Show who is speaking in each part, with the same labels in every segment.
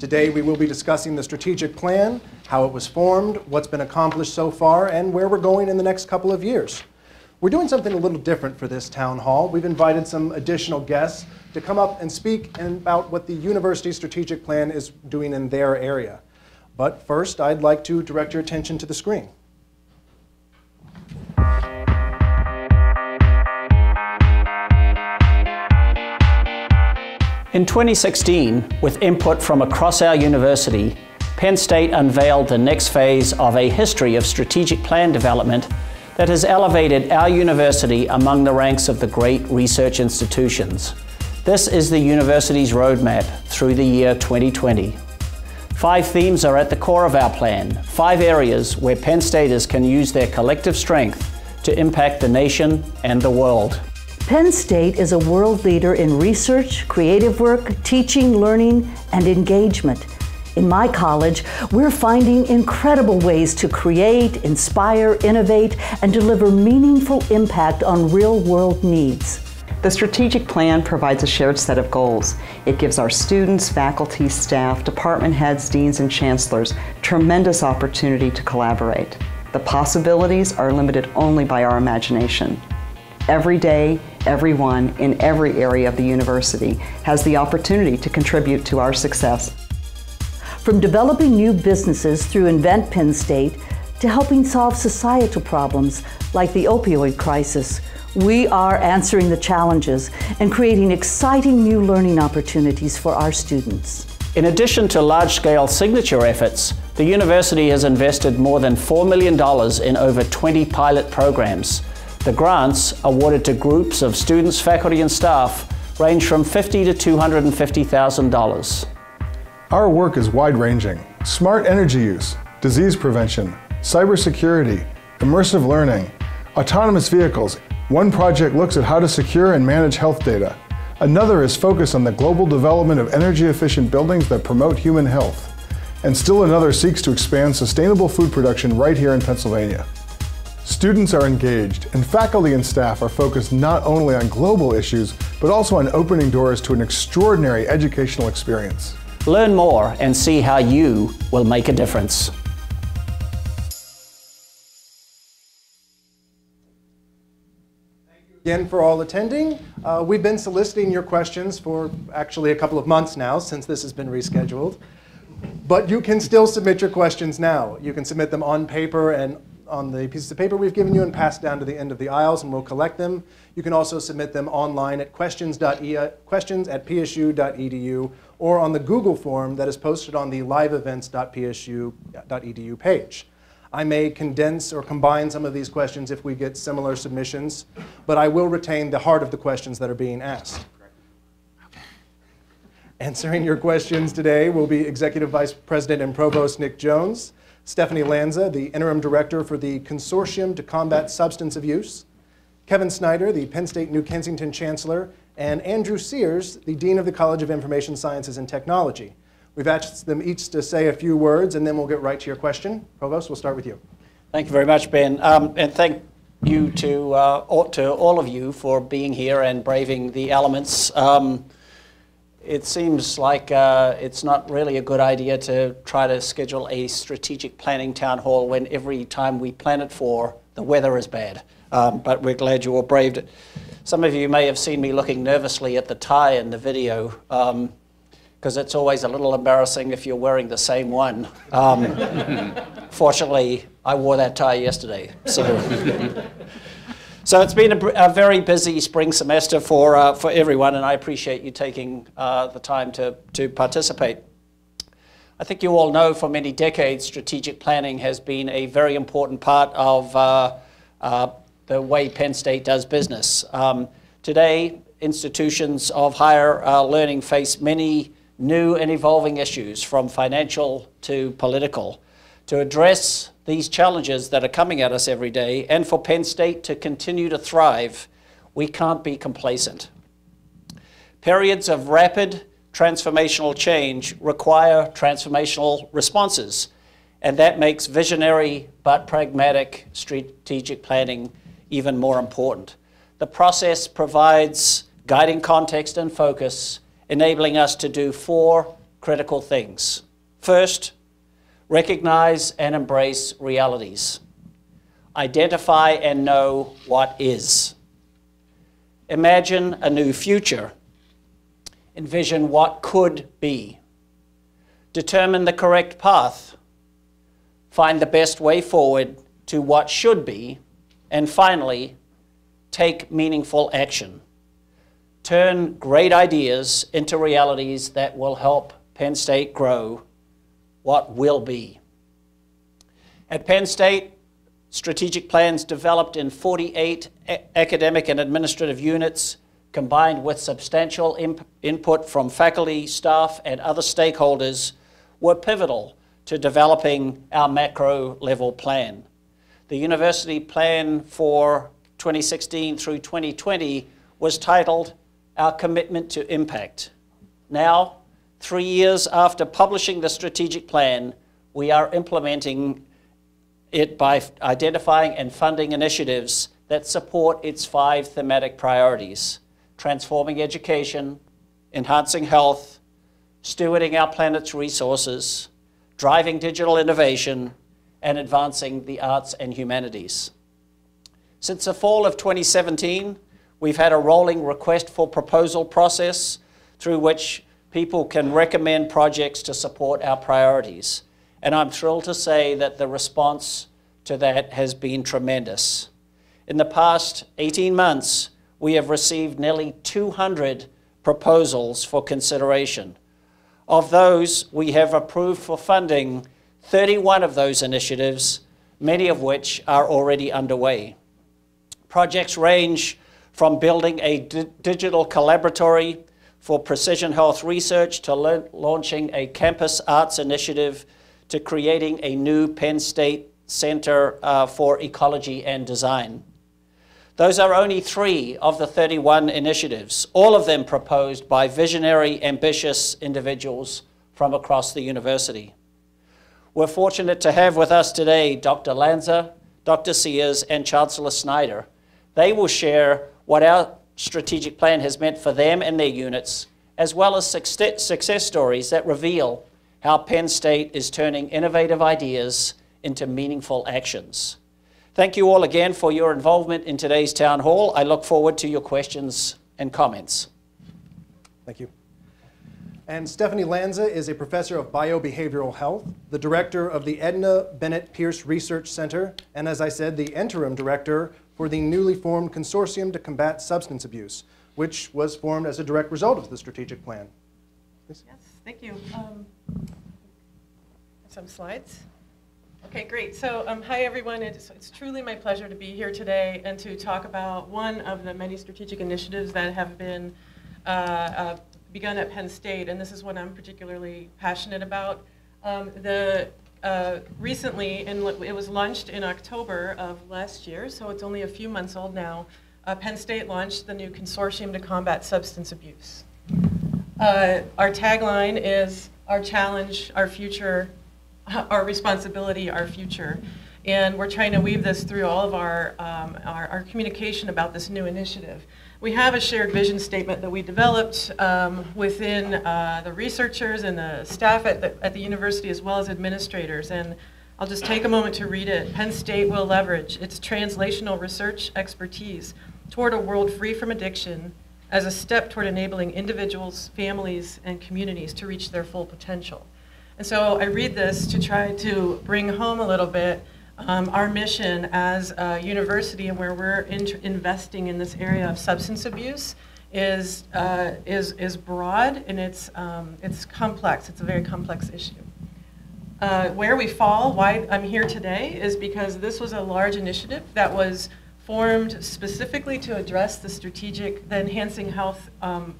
Speaker 1: Today we will be discussing the strategic plan, how it was formed, what's been accomplished so far, and where we're going in the next couple of years. We're doing something a little different for this town hall. We've invited some additional guests to come up and speak about what the university's strategic plan is doing in their area. But first, I'd like to direct your attention to the screen.
Speaker 2: In 2016, with input from across our university, Penn State unveiled the next phase of a history of strategic plan development that has elevated our university among the ranks of the great research institutions. This is the university's roadmap through the year 2020. 5 themes are at the core of our plan, 5 areas where Penn Staters can use their collective strength to impact the nation and the world.
Speaker 3: Penn State is a world leader in research, creative work, teaching, learning, and engagement. In my college, we're finding incredible ways to create, inspire, innovate, and deliver meaningful impact on real-world needs.
Speaker 4: The strategic plan provides a shared set of goals. It gives our students, faculty, staff, department heads, deans, and chancellors tremendous opportunity to collaborate. The possibilities are limited only by our imagination. Every day, everyone in every area of the university has the opportunity to contribute to our success.
Speaker 3: From developing new businesses through Invent Penn State to helping solve societal problems like the opioid crisis, we are answering the challenges and creating exciting new learning opportunities for our students.
Speaker 2: In addition to large-scale signature efforts, the university has invested more than $4 million in over 20 pilot programs. The grants, awarded to groups of students, faculty, and staff, range from $50,000 to $250,000.
Speaker 5: Our work is wide-ranging. Smart energy use, disease prevention, cybersecurity, immersive learning, autonomous vehicles. One project looks at how to secure and manage health data. Another is focused on the global development of energy-efficient buildings that promote human health. And still another seeks to expand sustainable food production right here in Pennsylvania. Students are engaged, and faculty and staff are focused not only on global issues, but also on opening doors to an extraordinary educational experience.
Speaker 2: Learn more and see how you will make a difference.
Speaker 1: Thank you again for all attending. We've been soliciting your questions for actually a couple of months now, since this has been rescheduled. But you can still submit your questions now. You can submit them on paper and on the pieces of paper we've given you and pass down to the end of the aisles, and we'll collect them. You can also submit them online at questions@psu.edu or on the Google form that is posted on the liveevents.psu.edu page. I may condense or combine some of these questions if we get similar submissions, but I will retain the heart of the questions that are being asked. Answering your questions today will be Executive Vice President and Provost Nick Jones, Stephanie Lanza, the Interim Director for the Consortium to Combat Substance Abuse, Kevin Snyder, the Penn State New Kensington Chancellor, and Andrew Sears, the Dean of the College of Information Sciences and Technology. We've asked them each to say a few words, and then we'll get right to your question. Provost, we'll start with you.
Speaker 2: Thank you very much, Ben. And thank you to all of you for being here and braving the elements. It seems like it's not really a good idea to try to schedule a strategic planning town hall when every time we plan it for, the weather is bad. But we're glad you all braved it. Some of you may have seen me looking nervously at the tie in the video, because it's always a little embarrassing if you're wearing the same one. Fortunately, I wore that tie yesterday. So it's been a very busy spring semester for everyone, and I appreciate you taking the time to participate. I think you all know for many decades, strategic planning has been a very important part of the way Penn State does business. Today, institutions of higher learning face many new and evolving issues, from financial to political. To address these challenges that are coming at us every day, and for Penn State to continue to thrive, we can't be complacent. Periods of rapid transformational change require transformational responses, and that makes visionary but pragmatic strategic planning even more important. The process provides guiding context and focus, enabling us to do 4 critical things. First, recognize and embrace realities. Identify and know what is. Imagine a new future. Envision what could be. Determine the correct path. Find the best way forward to what should be. And finally, take meaningful action. Turn great ideas into realities that will help Penn State grow what will be. At Penn State, strategic plans developed in 48 academic and administrative units, combined with substantial input from faculty, staff, and other stakeholders, were pivotal to developing our macro-level plan. The university plan for 2016 through 2020 was titled Our Commitment to Impact. Now, 3 years after publishing the strategic plan, we are implementing it by identifying and funding initiatives that support its 5 thematic priorities: transforming education, enhancing health, stewarding our planet's resources, driving digital innovation, and advancing the arts and humanities. Since the fall of 2017, we've had a rolling request for proposal process through which people can recommend projects to support our priorities. And I'm thrilled to say that the response to that has been tremendous. In the past 18 months, we have received nearly 200 proposals for consideration. Of those, we have approved for funding 31 of those initiatives, many of which are already underway. Projects range from building a digital collaboratory for precision health research to launching a campus arts initiative to creating a new Penn State Center for Ecology and Design. Those are only 3 of the 31 initiatives, all of them proposed by visionary, ambitious individuals from across the university. We're fortunate to have with us today Dr. Lanza, Dr. Sears, and Chancellor Snyder. They will share what our strategic plan has meant for them and their units, as well as success stories that reveal how Penn State is turning innovative ideas into meaningful actions. Thank you all again for your involvement in today's town hall. I look forward to your questions and comments.
Speaker 1: Thank you. And Stephanie Lanza is a professor of biobehavioral health, the director of the Edna Bennett Pierce Research Center, and as I said, the interim director for the newly formed Consortium to Combat Substance Abuse, which was formed as a direct result of the strategic plan. Please.
Speaker 6: Yes, thank you. Some slides. Okay, great. So hi, everyone. It's truly my pleasure to be here today and to talk about one of the many strategic initiatives that have been begun at Penn State, and this is what I'm particularly passionate about. Recently, it was launched in October of last year, so it's only a few months old now. Penn State launched the new Consortium to Combat Substance Abuse. Our tagline is our challenge, our future, our responsibility, our future. And we're trying to weave this through all of our communication about this new initiative. We have a shared vision statement that we developed within the researchers and the staff at the university, as well as administrators. And I'll just take a moment to read it. Penn State will leverage its translational research expertise toward a world free from addiction as a step toward enabling individuals, families, and communities to reach their full potential. And so I read this to try to bring home a little bit our mission as a university, and where we're investing in this area of substance abuse is broad, and it's complex. It's a very complex issue. Where we fall, why I'm here today, is because this was a large initiative that was formed specifically to address the enhancing health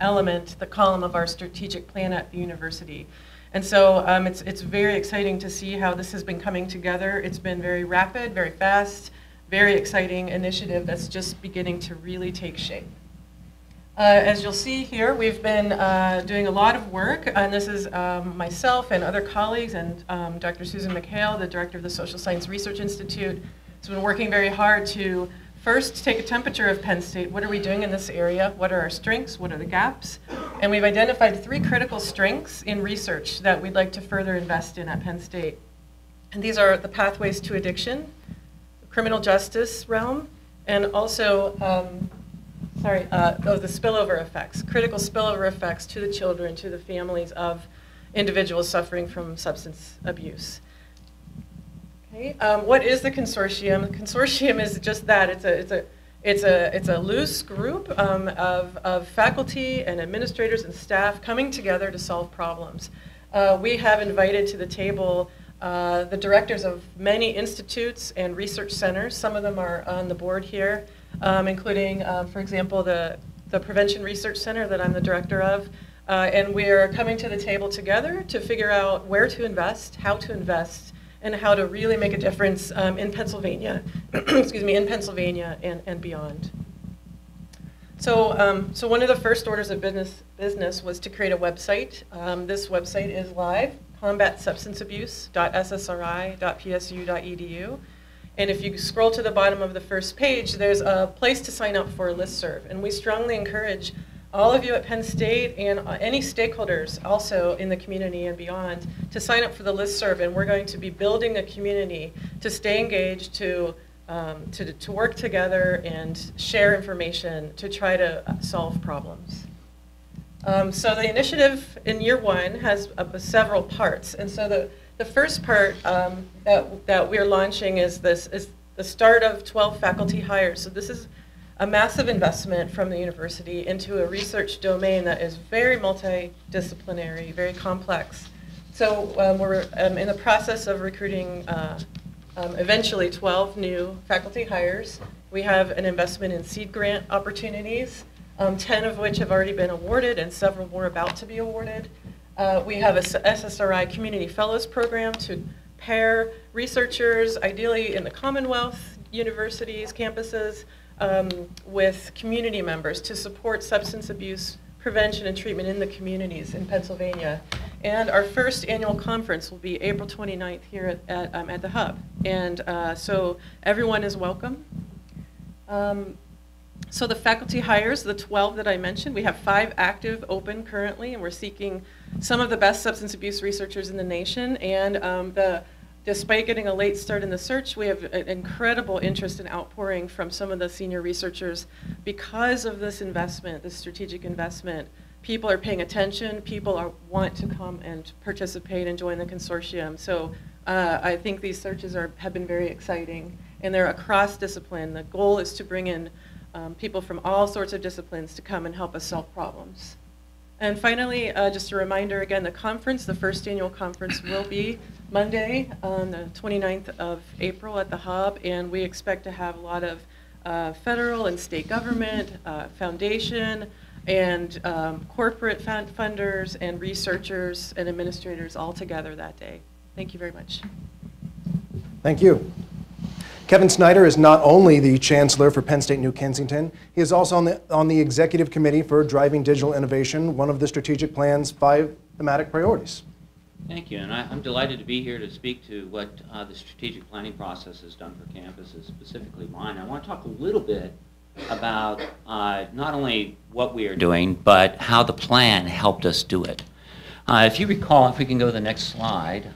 Speaker 6: element, the column of our strategic plan at the university. And so it's very exciting to see how this has been coming together. It's been very rapid, very fast, very exciting initiative that's just beginning to really take shape. As you'll see here, we've been doing a lot of work, and this is myself and other colleagues, and Dr. Susan McHale, the director of the Social Science Research Institute, has been working very hard to first take a temperature of Penn State. What are we doing in this area? What are our strengths? What are the gaps? And we've identified 3 critical strengths in research that we'd like to further invest in at Penn State. And these are the pathways to addiction, criminal justice realm, and also, the spillover effects, critical spillover effects to the children, to the families of individuals suffering from substance abuse. Okay. What is the consortium? The consortium is just that. It's a loose group of faculty and administrators and staff coming together to solve problems. We have invited to the table the directors of many institutes and research centers. Some of them are on the board here, including, for example, the Prevention Research Center that I'm the director of. And we're coming to the table together to figure out where to invest, how to invest, and how to really make a difference in Pennsylvania, excuse me, in Pennsylvania and beyond. So, so one of the first orders of business was to create a website. This website is live, combatsubstanceabuse.ssri.psu.edu. And if you scroll to the bottom of the first page, there's a place to sign up for a listserv. And we strongly encourage all of you at Penn State and any stakeholders also in the community and beyond to sign up for the listserv. And we're going to be building a community to stay engaged, to work together and share information to try to solve problems. So the initiative in year 1 has several parts. And so the first part that we're launching is the start of 12 faculty hires. So this is a massive investment from the university into a research domain that is very multidisciplinary, very complex. So we're in the process of recruiting eventually 12 new faculty hires. We have an investment in seed grant opportunities, 10 of which have already been awarded and several more about to be awarded. We have a SSRI Community Fellows Program to pair researchers, ideally in the Commonwealth, universities, campuses, with community members to support substance abuse prevention and treatment in the communities in Pennsylvania. And our first annual conference will be April 29th here at the Hub. And so everyone is welcome. So the faculty hires, the 12 that I mentioned, we have 5 active open currently, and we're seeking some of the best substance abuse researchers in the nation. And despite getting a late start in the search, we have an incredible interest and outpouring from some of the senior researchers because of this investment, this strategic investment. People are paying attention. People want to come and participate and join the consortium. So I think these searches have been very exciting, and they're across discipline. The goal is to bring in people from all sorts of disciplines to come and help us solve problems. And finally, just a reminder again, the conference, the first annual conference will be Monday on the 29th of April at the Hub, and we expect to have a lot of federal and state government, foundation, and corporate funders and researchers and administrators all together that day. Thank you very much.
Speaker 1: Thank you. Kevin Snyder is not only the Chancellor for Penn State New Kensington, he is also on the Executive Committee for Driving Digital Innovation, one of the strategic plan's 5 thematic priorities.
Speaker 7: Thank you, and I'm delighted to be here to speak to what the strategic planning process has done for campuses, specifically mine. I want to talk a little bit about not only what we are doing, but how the plan helped us do it. If you recall, if we can go to the next slide,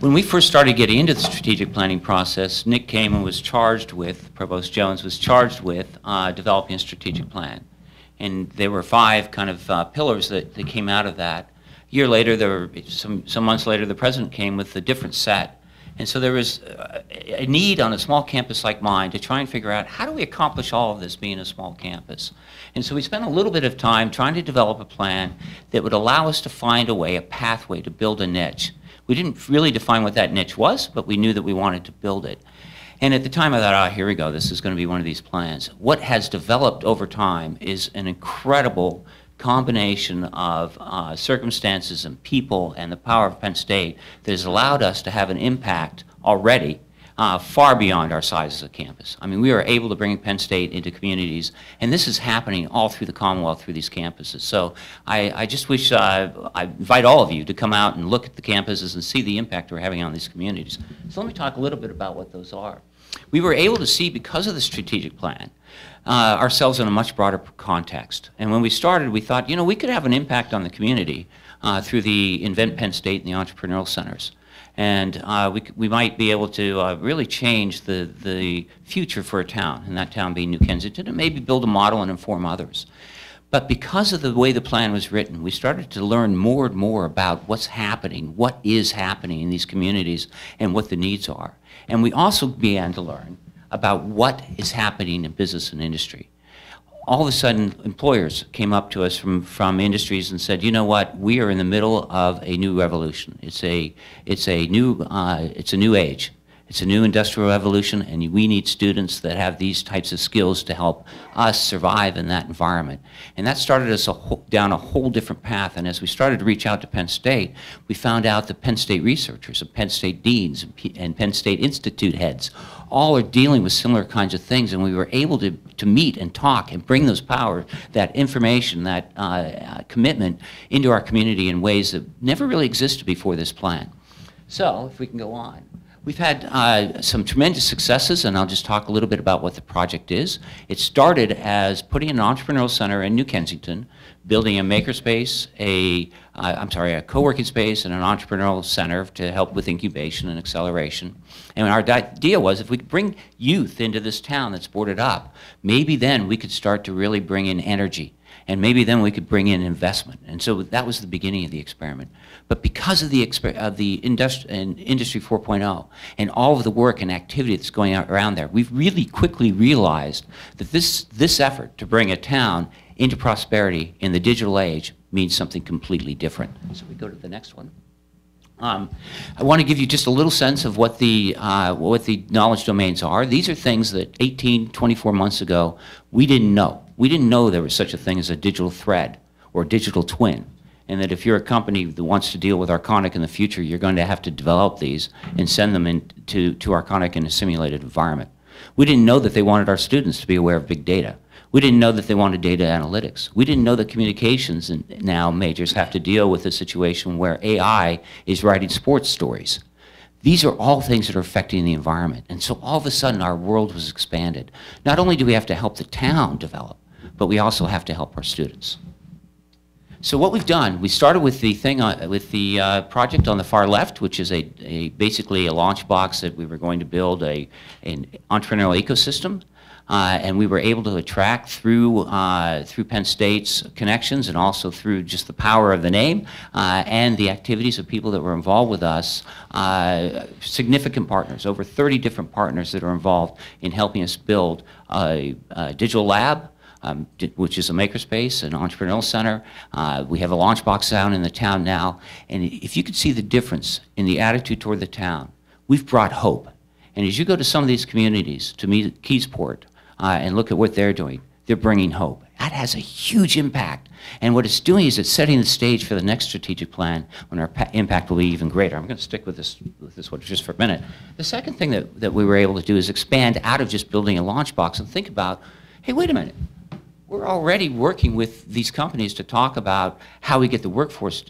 Speaker 7: when we first started getting into the strategic planning process, Nick came and was charged with, Provost Jones was charged with developing a strategic plan. And there were 5 kind of pillars that came out of that. A year later, there were some months later, the president came with a different set. And so there was a need on a small campus like mine to try and figure out how do we accomplish all of this being a small campus. And so we spent a little bit of time trying to develop a plan that would allow us to find a way, a pathway to build a niche. We didn't really define what that niche was, but we knew that we wanted to build it. And at the time I thought, oh, here we go, this is going to be one of these plans. What has developed over time is an incredible combination of circumstances and people and the power of Penn State that has allowed us to have an impact already far beyond our size as a campus. I mean, we are able to bring Penn State into communities, and this is happening all through the Commonwealth through these campuses. So I just wish, I invite all of you to come out and look at the campuses and see the impact we're having on these communities. So let me talk a little bit about what those are. we were able to see, because of the strategic plan, ourselves in a much broader context. And when we started, we thought, you know, we could have an impact on the community through the Invent Penn State and the entrepreneurial centers. And we might be able to really change the future for a town, and that town being New Kensington, and maybe build a model and inform others. But because of the way the plan was written, we started to learn more and more about what's happening, what is happening in these communities, and what the needs are. And we also began to learn about what is happening in business and industry. All of a sudden, employers came up to us from industries and said, you know what, we are in the middle of a new revolution. It's a new age. It's a new industrial revolution, and we need students that have these types of skills to help us survive in that environment. And that started us down a whole different path. And as we started to reach out to Penn State, we found out that Penn State researchers and Penn State deans and Penn State Institute heads all are dealing with similar kinds of things. And we were able to meet and talk and bring those power, that information, that commitment into our community in ways that never really existed before this plan. So, if we can go on. We've had some tremendous successes, and I'll just talk a little bit about what the project is. It started as putting an entrepreneurial center in New Kensington, building a makerspace, a co-working space, and an entrepreneurial center to help with incubation and acceleration. And our idea was, if we could bring youth into this town that's boarded up, maybe then we could start to really bring in energy. And maybe then we could bring in investment. And so that was the beginning of the experiment. But because of the Industry 4.0 and all of the work and activity that's going on around there, we've really quickly realized that this effort to bring a town into prosperity in the digital age means something completely different. So we go to the next one. I want to give you just a little sense of what the knowledge domains are. These are things that 18, 24 months ago we didn't know. We didn't know there was such a thing as a digital thread or digital twin, and that if you're a company that wants to deal with Arconic in the future, you're going to have to develop these and send them to Arconic in a simulated environment. We didn't know that they wanted our students to be aware of big data. We didn't know that they wanted data analytics. We didn't know that communications now majors have to deal with a situation where AI is writing sports stories. These are all things that are affecting the environment. And so all of a sudden our world was expanded. Not only do we have to help the town develop, but we also have to help our students. So what we've done, we started with the thing with the project on the far left, which is basically a launch box that we were going to build an entrepreneurial ecosystem. And we were able to attract through Penn State's connections and also through just the power of the name and the activities of people that were involved with us, significant partners, over 30 different partners that are involved in helping us build a digital lab, which is a makerspace, an entrepreneurial center. We have a launch box down in the town now. And if you could see the difference in the attitude toward the town, we've brought hope. And as you go to some of these communities, to meet Keysport, and look at what they're doing, they're bringing hope. That has a huge impact. And what it's doing is it's setting the stage for the next strategic plan when our impact will be even greater. I'm going to stick with this one just for a minute. The second thing that we were able to do is expand out of just building a launch box and think about, hey, wait a minute. We're already working with these companies to talk about how we get the workforce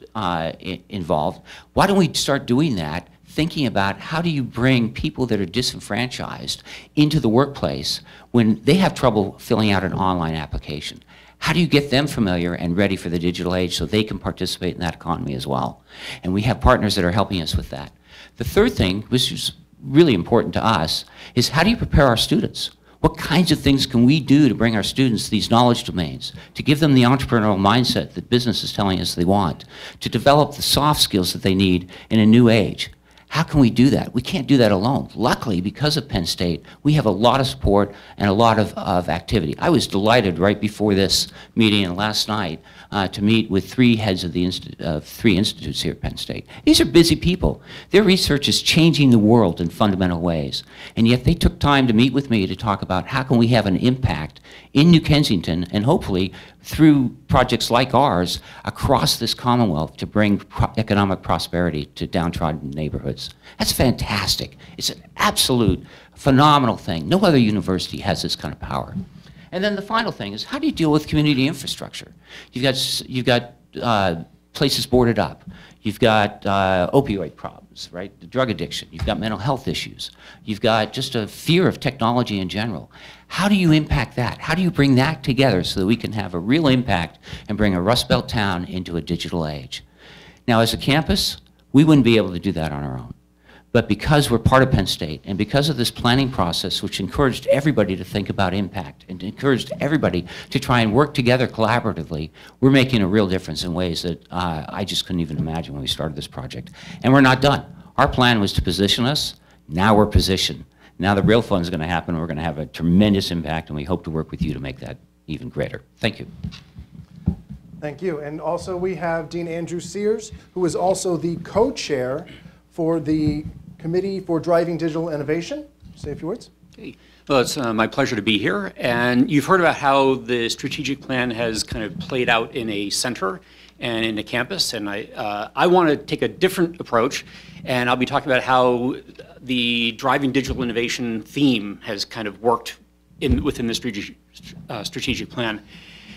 Speaker 7: involved. Why don't we start doing that, thinking about how do you bring people that are disenfranchised into the workplace when they have trouble filling out an online application? How do you get them familiar and ready for the digital age so they can participate in that economy as well? And we have partners that are helping us with that. The third thing, which is really important to us, is how do you prepare our students? What kinds of things can we do to bring our students these knowledge domains, to give them the entrepreneurial mindset that business is telling us they want, to develop the soft skills that they need in a new age? How can we do that? We can't do that alone. Luckily, because of Penn State, we have a lot of support and a lot of activity. I was delighted right before this meeting and last night to meet with 3 heads of the 3 institutes here at Penn State. These are busy people. Their research is changing the world in fundamental ways. And yet they took time to meet with me to talk about how can we have an impact in New Kensington and hopefully through projects like ours across this Commonwealth to bring economic prosperity to downtrodden neighborhoods. That's fantastic. It's an absolute phenomenal thing. No other university has this kind of power. And then the final thing is, how do you deal with community infrastructure? You've got places boarded up. You've got opioid problems, right? The drug addiction. You've got mental health issues. You've got just a fear of technology in general. How do you impact that? How do you bring that together so that we can have a real impact and bring a Rust Belt town into a digital age? Now, as a campus, we wouldn't be able to do that on our own. But because we're part of Penn State, and because of this planning process, which encouraged everybody to think about impact and encouraged everybody to try and work together collaboratively, we're making a real difference in ways that I just couldn't even imagine when we started this project. And we're not done. Our plan was to position us. Now we're positioned. Now the real fun is going to happen. We're going to have a tremendous impact, and we hope to work with you to make that even greater. Thank you.
Speaker 1: Thank you. And also we have Dean Andrew Sears, who is also the co-chair for the Committee for Driving Digital Innovation. Say a few words.
Speaker 8: Okay. Well, it's my pleasure to be here. And you've heard about how the strategic plan has kind of played out in a center and in a campus. And I want to take a different approach. And I'll be talking about how the driving digital innovation theme has kind of worked within the strategic plan.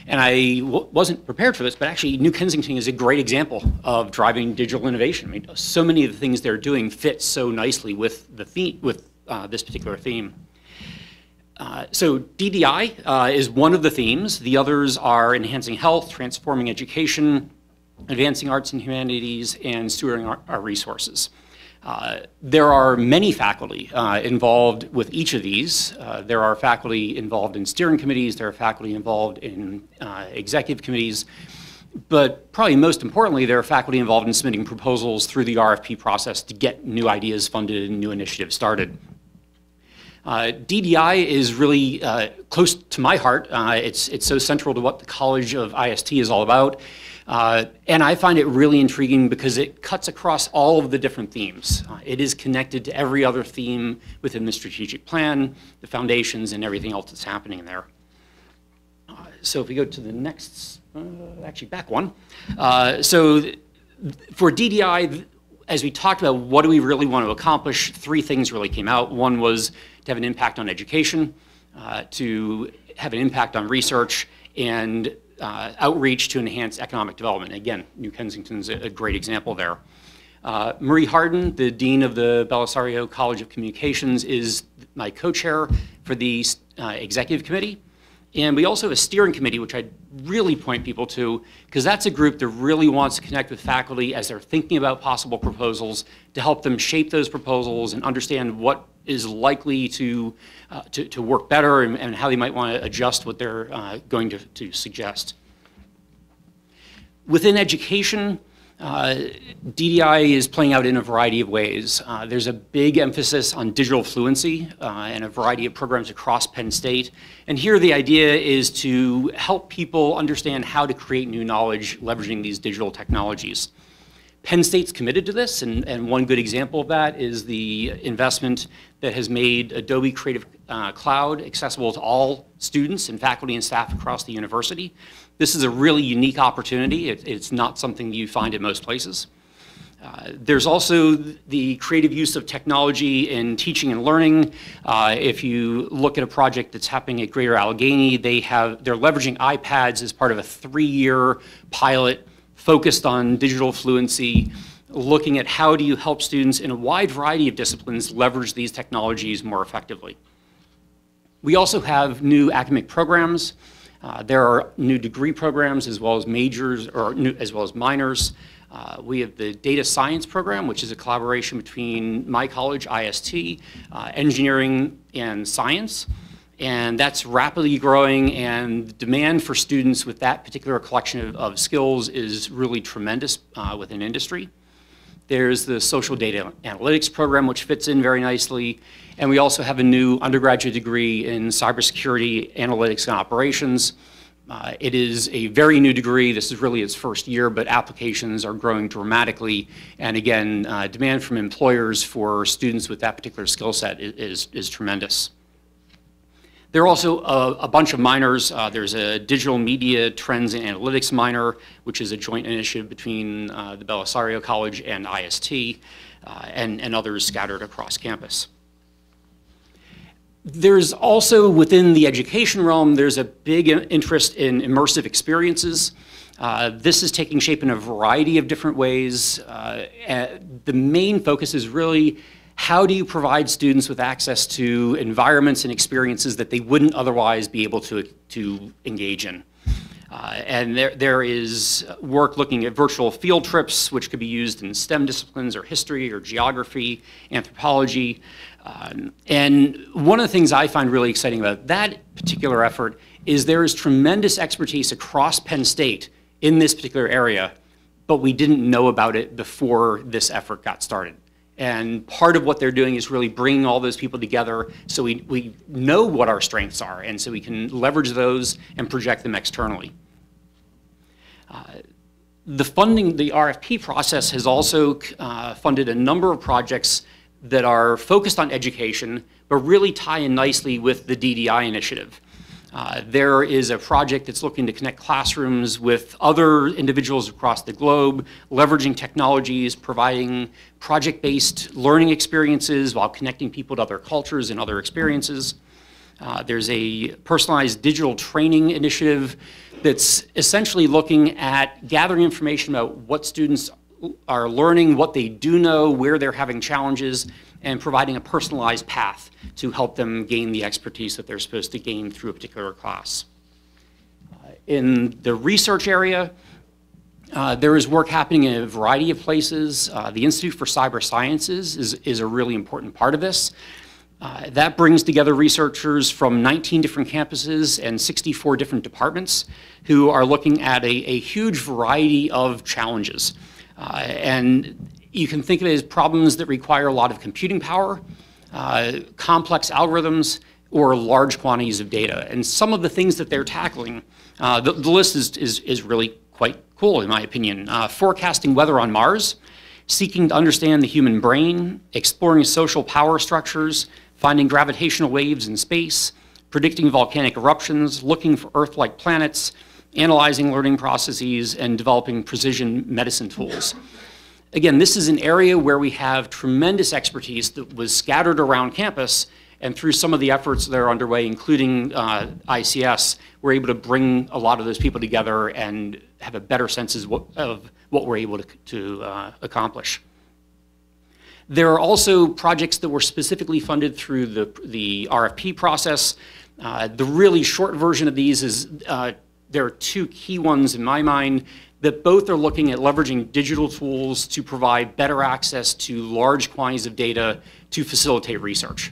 Speaker 8: And I wasn't prepared for this, but actually New Kensington is a great example of driving digital innovation. I mean, so many of the things they're doing fit so nicely with the theme, with this particular theme. So DDI is one of the themes. The others are enhancing health, transforming education, advancing arts and humanities, and stewarding our resources. There are many faculty involved with each of these. There are faculty involved in steering committees, there are faculty involved in executive committees, but probably most importantly, there are faculty involved in submitting proposals through the RFP process to get new ideas funded and new initiatives started. DDI is really close to my heart. It's so central to what the College of IST is all about. And I find it really intriguing because it cuts across all of the different themes. It is connected to every other theme within the strategic plan, the foundations, and everything else that's happening there. So if we go to the next, actually back one. So for DDI, as we talked about what do we really want to accomplish, three things really came out. One was to have an impact on education, to have an impact on research, and outreach to enhance economic development. Again, New Kensington's a great example there. Marie Harden, the Dean of the Belisario College of Communications, is my co-chair for the executive committee. And we also have a steering committee, which I'd really point people to, because that's a group that really wants to connect with faculty as they're thinking about possible proposals to help them shape those proposals and understand what is likely to work better and how they might want to adjust what they're going to suggest. Within education, DDI is playing out in a variety of ways. There's a big emphasis on digital fluency and a variety of programs across Penn State. And here the idea is to help people understand how to create new knowledge leveraging these digital technologies. Penn State's committed to this, and one good example of that is the investment that has made Adobe Creative Cloud accessible to all students and faculty and staff across the university. This is a really unique opportunity. It's not something you find in most places. There's also the creative use of technology in teaching and learning. If you look at a project that's happening at Greater Allegheny, they're leveraging iPads as part of a 3-year pilot focused on digital fluency, looking at how do you help students in a wide variety of disciplines leverage these technologies more effectively. We also have new academic programs. There are new degree programs as well as majors, as well as minors. We have the data science program, which is a collaboration between my college, IST, engineering and science. And that's rapidly growing, and the demand for students with that particular collection of skills is really tremendous within industry. There's the social data analytics program, which fits in very nicely. And we also have a new undergraduate degree in cybersecurity, analytics, and operations. It is a very new degree. This is really its first year, but applications are growing dramatically. And again, demand from employers for students with that particular skill set is tremendous. There are also a bunch of minors. There's a digital media trends and analytics minor, which is a joint initiative between the Belisario College and IST, and others scattered across campus. There's also, within the education realm, there's a big interest in immersive experiences. This is taking shape in a variety of different ways. The main focus is really how do you provide students with access to environments and experiences that they wouldn't otherwise be able to engage in. And there is work looking at virtual field trips, which could be used in STEM disciplines or history or geography, anthropology. And one of the things I find really exciting about that particular effort is there is tremendous expertise across Penn State in this particular area, but we didn't know about it before this effort got started. And part of what they're doing is really bringing all those people together so we know what our strengths are, and so we can leverage those and project them externally. The funding, the RFP process has also funded a number of projects that are focused on education, but really tie in nicely with the DDI initiative. There is a project that's looking to connect classrooms with other individuals across the globe, leveraging technologies, providing project-based learning experiences while connecting people to other cultures and other experiences. There's a personalized digital training initiative that's essentially looking at gathering information about what students are learning, what they do know, where they're having challenges, and providing a personalized path to help them gain the expertise that they're supposed to gain through a particular class. In the research area, there is work happening in a variety of places. The Institute for Cyber Sciences is a really important part of this. That brings together researchers from 19 different campuses and 64 different departments who are looking at a huge variety of challenges. And you can think of it as problems that require a lot of computing power, complex algorithms, or large quantities of data. And some of the things that they're tackling, the list is really quite cool in my opinion. Forecasting weather on Mars, seeking to understand the human brain, exploring social power structures, finding gravitational waves in space, predicting volcanic eruptions, looking for Earth-like planets, analyzing learning processes, and developing precision medicine tools. Again, this is an area where we have tremendous expertise that was scattered around campus, and through some of the efforts that are underway, including ICS, we're able to bring a lot of those people together and have a better sense of what we're able to accomplish. There are also projects that were specifically funded through the RFP process. The really short version of these is there are two key ones in my mind that both are looking at leveraging digital tools to provide better access to large quantities of data to facilitate research.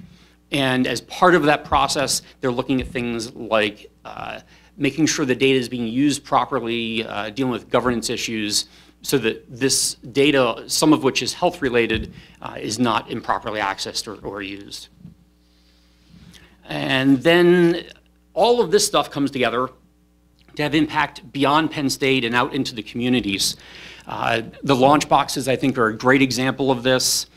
Speaker 8: And as part of that process, they're looking at things like making sure the data is being used properly, dealing with governance issues, so that this data, some of which is health related, is not improperly accessed or used. And then all of this stuff comes together to have impact beyond Penn State and out into the communities. The launch boxes, I think, are a great example of this.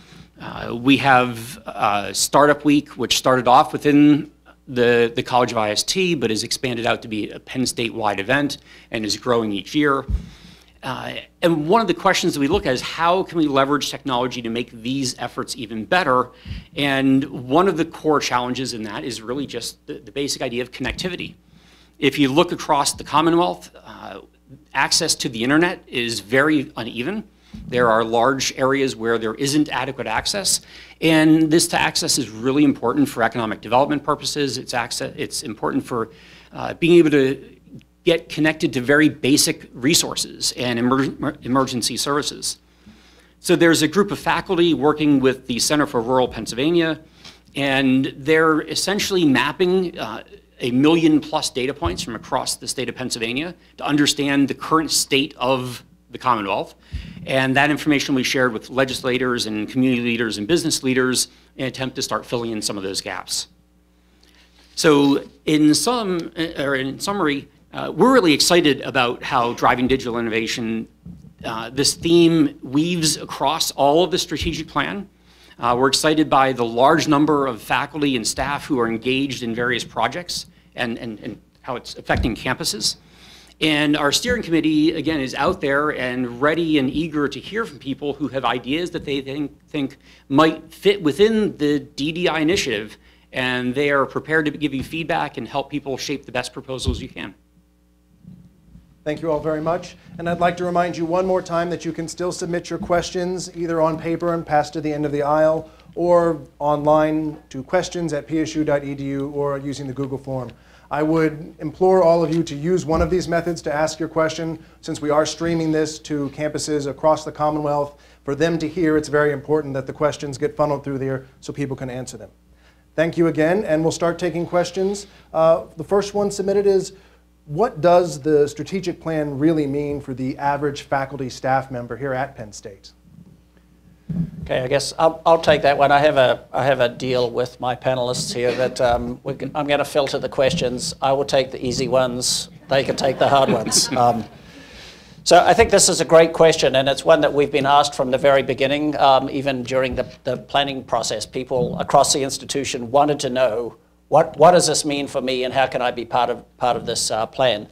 Speaker 8: We have Startup Week, which started off within the College of IST, but has expanded out to be a Penn State-wide event and is growing each year. And one of the questions that we look at is how can we leverage technology to make these efforts even better? And one of the core challenges in that is really just the basic idea of connectivity. If you look across the Commonwealth, access to the internet is very uneven. There are large areas where there isn't adequate access, and this access is really important for economic development purposes. It's important for being able to get connected to very basic resources and emergency services. So there's a group of faculty working with the Center for Rural Pennsylvania, and they're essentially mapping 1 million+ data points from across the state of Pennsylvania to understand the current state of the Commonwealth. And that information we shared with legislators and community leaders and business leaders in an attempt to start filling in some of those gaps. So in summary, we're really excited about how driving digital innovation, this theme weaves across all of the strategic plan. We're excited by the large number of faculty and staff who are engaged in various projects and how it's affecting campuses. And our steering committee, again, is out there and ready and eager to hear from people who have ideas that they think might fit within the DDI initiative, and they are prepared to give you feedback and help people shape the best proposals you can.
Speaker 1: Thank you all very much. And I'd like to remind you one more time that you can still submit your questions either on paper and pass to the end of the aisle or online to questions@psu.edu or using the Google form. I would implore all of you to use one of these methods to ask your question. Since we are streaming this to campuses across the Commonwealth, for them to hear, it's very important that the questions get funneled through there so people can answer them. Thank you again, and we'll start taking questions. The first one submitted is, what does the strategic plan really mean for the average faculty staff member here at Penn State?
Speaker 2: Okay, I guess I'll take that one. I have a deal with my panelists here that I'm going to filter the questions. I will take the easy ones. They can take the hard ones. So I think this is a great question, and it's one that we've been asked from the very beginning, even during the planning process. People across the institution wanted to know, what does this mean for me, and how can I be part of this plan?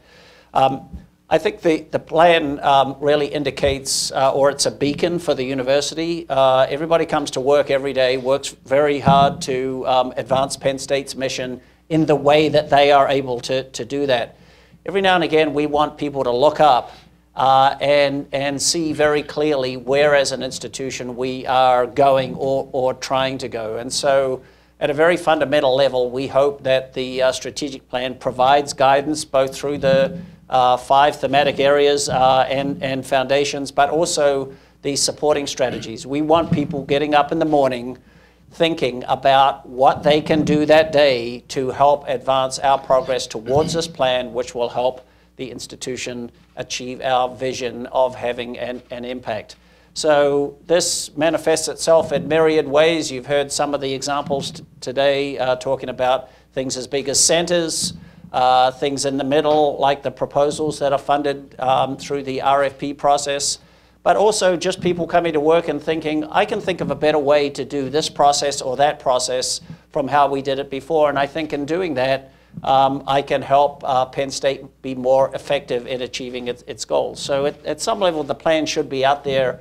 Speaker 2: I think the plan really indicates, or it's a beacon for the university. Everybody comes to work every day, works very hard to advance Penn State's mission in the way that they are able to do that. Every now and again, we want people to look up and see very clearly where as an institution we are going or trying to go. And so at a very fundamental level, we hope that the strategic plan provides guidance both through the 5 thematic areas and foundations, but also these supporting strategies. We want people getting up in the morning thinking about what they can do that day to help advance our progress towards this plan, which will help the institution achieve our vision of having an impact. So this manifests itself in myriad ways. You've heard some of the examples today talking about things as big as centers, things in the middle, like the proposals that are funded through the RFP process, but also just people coming to work and thinking, I can think of a better way to do this process or that process from how we did it before. And I think in doing that, I can help Penn State be more effective in achieving its goals. So at some level, the plan should be out there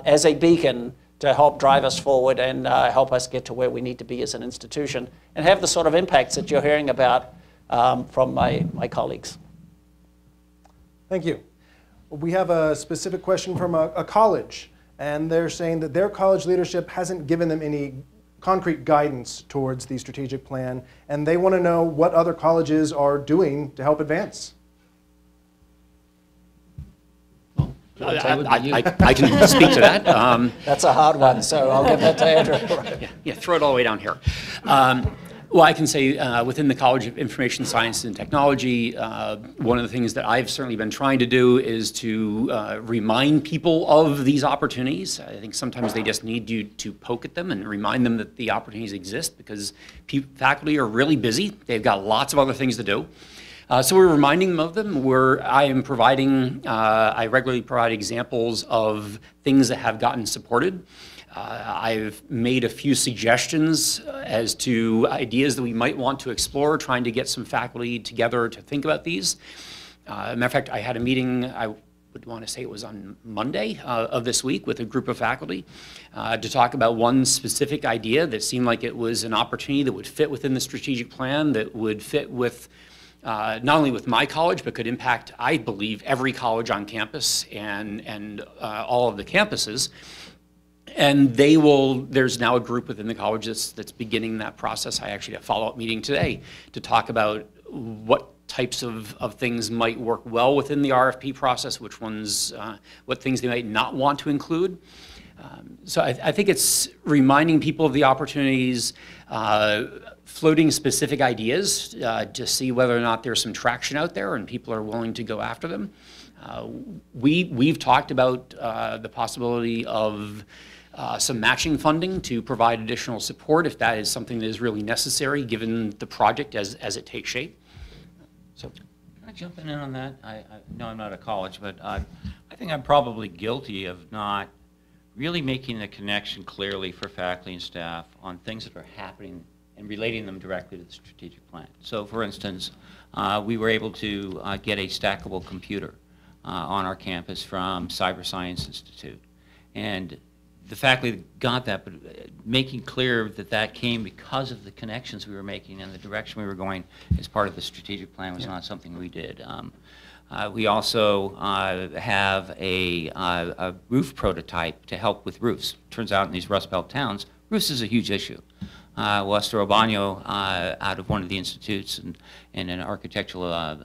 Speaker 2: as a beacon to help drive us forward and help us get to where we need to be as an institution and have the sort of impacts that you're hearing about from my colleagues.
Speaker 1: Thank you. We have a specific question from a college, and they're saying that their college leadership hasn't given them any concrete guidance towards the strategic plan, and they want to know what other colleges are doing to help advance.
Speaker 8: I can speak to that.
Speaker 2: That's a hard one, so I'll give that to Andrew.
Speaker 8: Yeah, throw it all the way down here. Well, I can say within the College of Information Science and Technology, one of the things that I've certainly been trying to do is to remind people of these opportunities. I think sometimes they just need you to poke at them and remind them that the opportunities exist because faculty are really busy. They've got lots of other things to do. So we're reminding them of them. I regularly provide examples of things that have gotten supported. I've made a few suggestions as to ideas that we might want to explore, trying to get some faculty together to think about these. Matter of fact, I had a meeting, I would want to say it was on Monday of this week with a group of faculty to talk about one specific idea that seemed like it was an opportunity that would fit within the strategic plan, that would fit with not only with my college, but could impact, I believe, every college on campus and all of the campuses. And there's now a group within the college that's beginning that process. I actually had a follow-up meeting today to talk about what types of things might work well within the RFP process, which ones, what things they might not want to include. So I think it's reminding people of the opportunities, floating specific ideas to see whether or not there's some traction out there and people are willing to go after them. We've talked about the possibility of some matching funding to provide additional support if that is something that is really necessary given the project as it takes shape. So,
Speaker 7: can I jump in on that? I know I'm not a college, but I think I'm probably guilty of not really making the connection clearly for faculty and staff on things that are happening and relating them directly to the strategic plan. So for instance, we were able to get a stackable computer on our campus from Cyber Science Institute. And the faculty got that, but making clear that that came because of the connections we were making and the direction we were going as part of the strategic plan was not something we did. We also have a roof prototype to help with roofs. Turns out in these Rust Belt towns, roofs is a huge issue. Lester Obanyo, out of one of the institutes and an architectural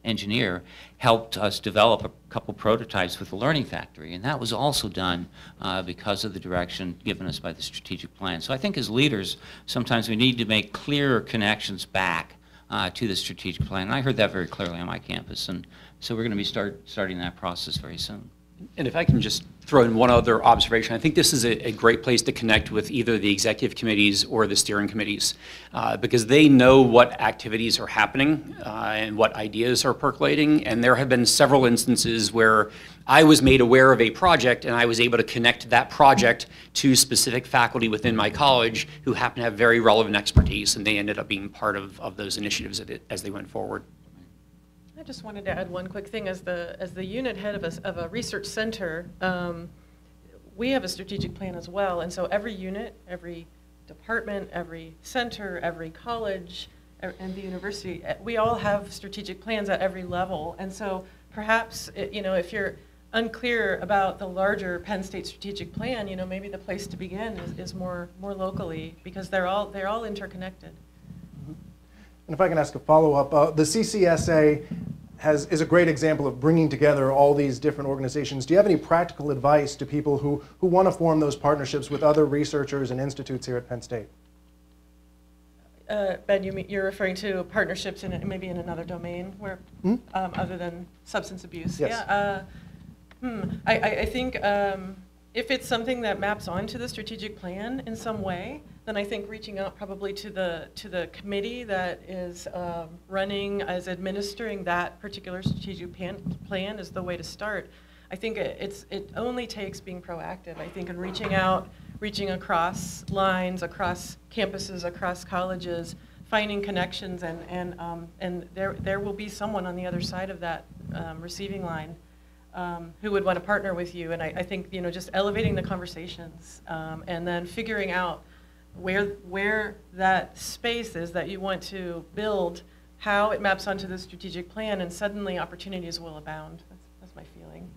Speaker 7: engineer, helped us develop a couple prototypes with the Learning Factory, and that was also done because of the direction given us by the strategic plan. So I think as leaders, sometimes we need to make clearer connections back to the strategic plan. And I heard that very clearly on my campus, and so we're going to be starting that process very soon.
Speaker 8: And if I can just throw in one other observation, I think this is a great place to connect with either the executive committees or the steering committees, because they know what activities are happening and what ideas are percolating. And there have been several instances where I was made aware of a project and I was able to connect that project to specific faculty within my college who happen to have very relevant expertise, and they ended up being part of those initiatives as they went forward.
Speaker 6: I just wanted to add one quick thing. As the unit head of a research center, we have a strategic plan as well. And so every unit, every department, every center, every college, and the university, we all have strategic plans at every level. And so perhaps, if you're unclear about the larger Penn State strategic plan, maybe the place to begin is more locally, because they're all interconnected.
Speaker 1: And if I can ask a follow-up, the CCSA is a great example of bringing together all these different organizations. Do you have any practical advice to people who want to form those partnerships with other researchers and institutes here at Penn State?
Speaker 6: Ben, you're referring to partnerships maybe in another domain where other than substance abuse?
Speaker 1: Yes.
Speaker 6: Yeah. I think if it's something that maps onto the strategic plan in some way, then I think reaching out probably to the committee that is is administering that particular strategic plan is the way to start. I think it only takes being proactive. I think in reaching across lines, across campuses, across colleges, finding connections, and there will be someone on the other side of that receiving line who would want to partner with you. And I think just elevating the conversations and then figuring out where that space is that you want to build, how it maps onto the strategic plan, and suddenly opportunities will abound. That's my feeling.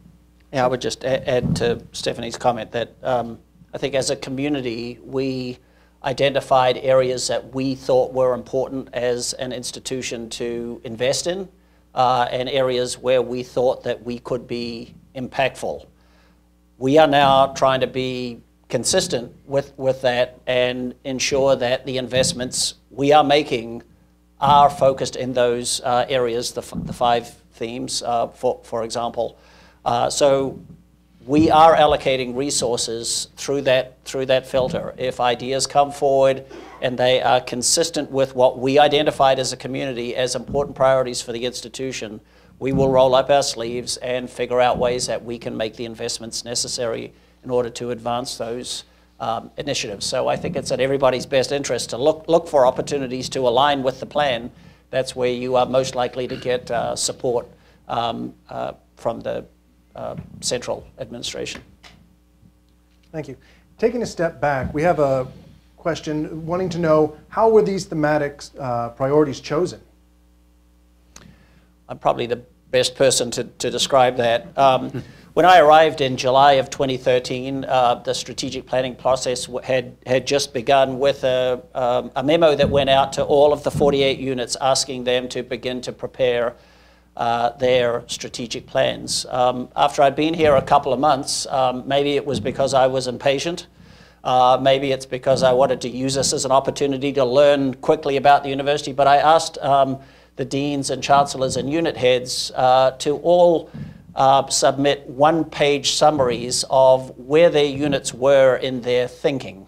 Speaker 2: Yeah, I would just add to Stephanie's comment that I think as a community, we identified areas that we thought were important as an institution to invest in, and areas where we thought that we could be impactful. We are now trying to be consistent with that and ensure that the investments we are making are focused in those areas, the 5 themes, for example. So we are allocating resources through that filter. If ideas come forward and they are consistent with what we identified as a community as important priorities for the institution, we will roll up our sleeves and figure out ways that we can make the investments necessary in order to advance those initiatives. So I think it's in everybody's best interest to look for opportunities to align with the plan. That's where you are most likely to get support from the central administration.
Speaker 1: Thank you. Taking a step back, we have a question wanting to know, how were these thematic priorities chosen? I'm
Speaker 2: probably the best person to describe that. When I arrived in July of 2013, the strategic planning process had just begun with a memo that went out to all of the 48 units asking them to begin to prepare their strategic plans. After I'd been here a couple of months, maybe it was because I was impatient, maybe it's because I wanted to use this as an opportunity to learn quickly about the university, but I asked the deans and chancellors and unit heads to all submit one-page summaries of where their units were in their thinking.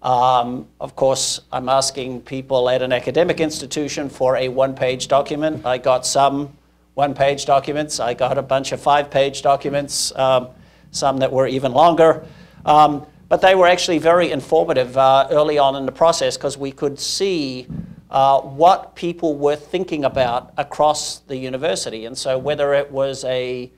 Speaker 2: Of course, I'm asking people at an academic institution for a one-page document. I got some one-page documents. I got a bunch of 5-page documents, some that were even longer. But they were actually very informative early on in the process, because we could see what people were thinking about across the university. And so whether it was a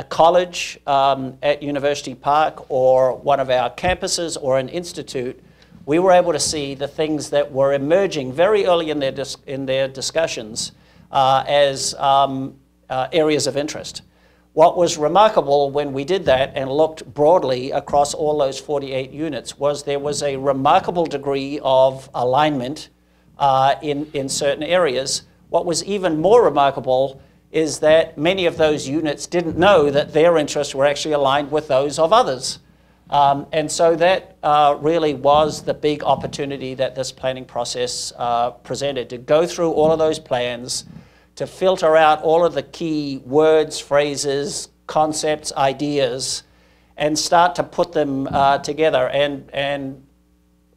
Speaker 2: college at University Park or one of our campuses or an institute, we were able to see the things that were emerging very early in their discussions as areas of interest. What was remarkable when we did that and looked broadly across all those 48 units was there was a remarkable degree of alignment in certain areas. What was even more remarkable is that many of those units didn't know that their interests were actually aligned with those of others. And so that really was the big opportunity that this planning process presented, to go through all of those plans, to filter out all of the key words, phrases, concepts, ideas, and start to put them together. And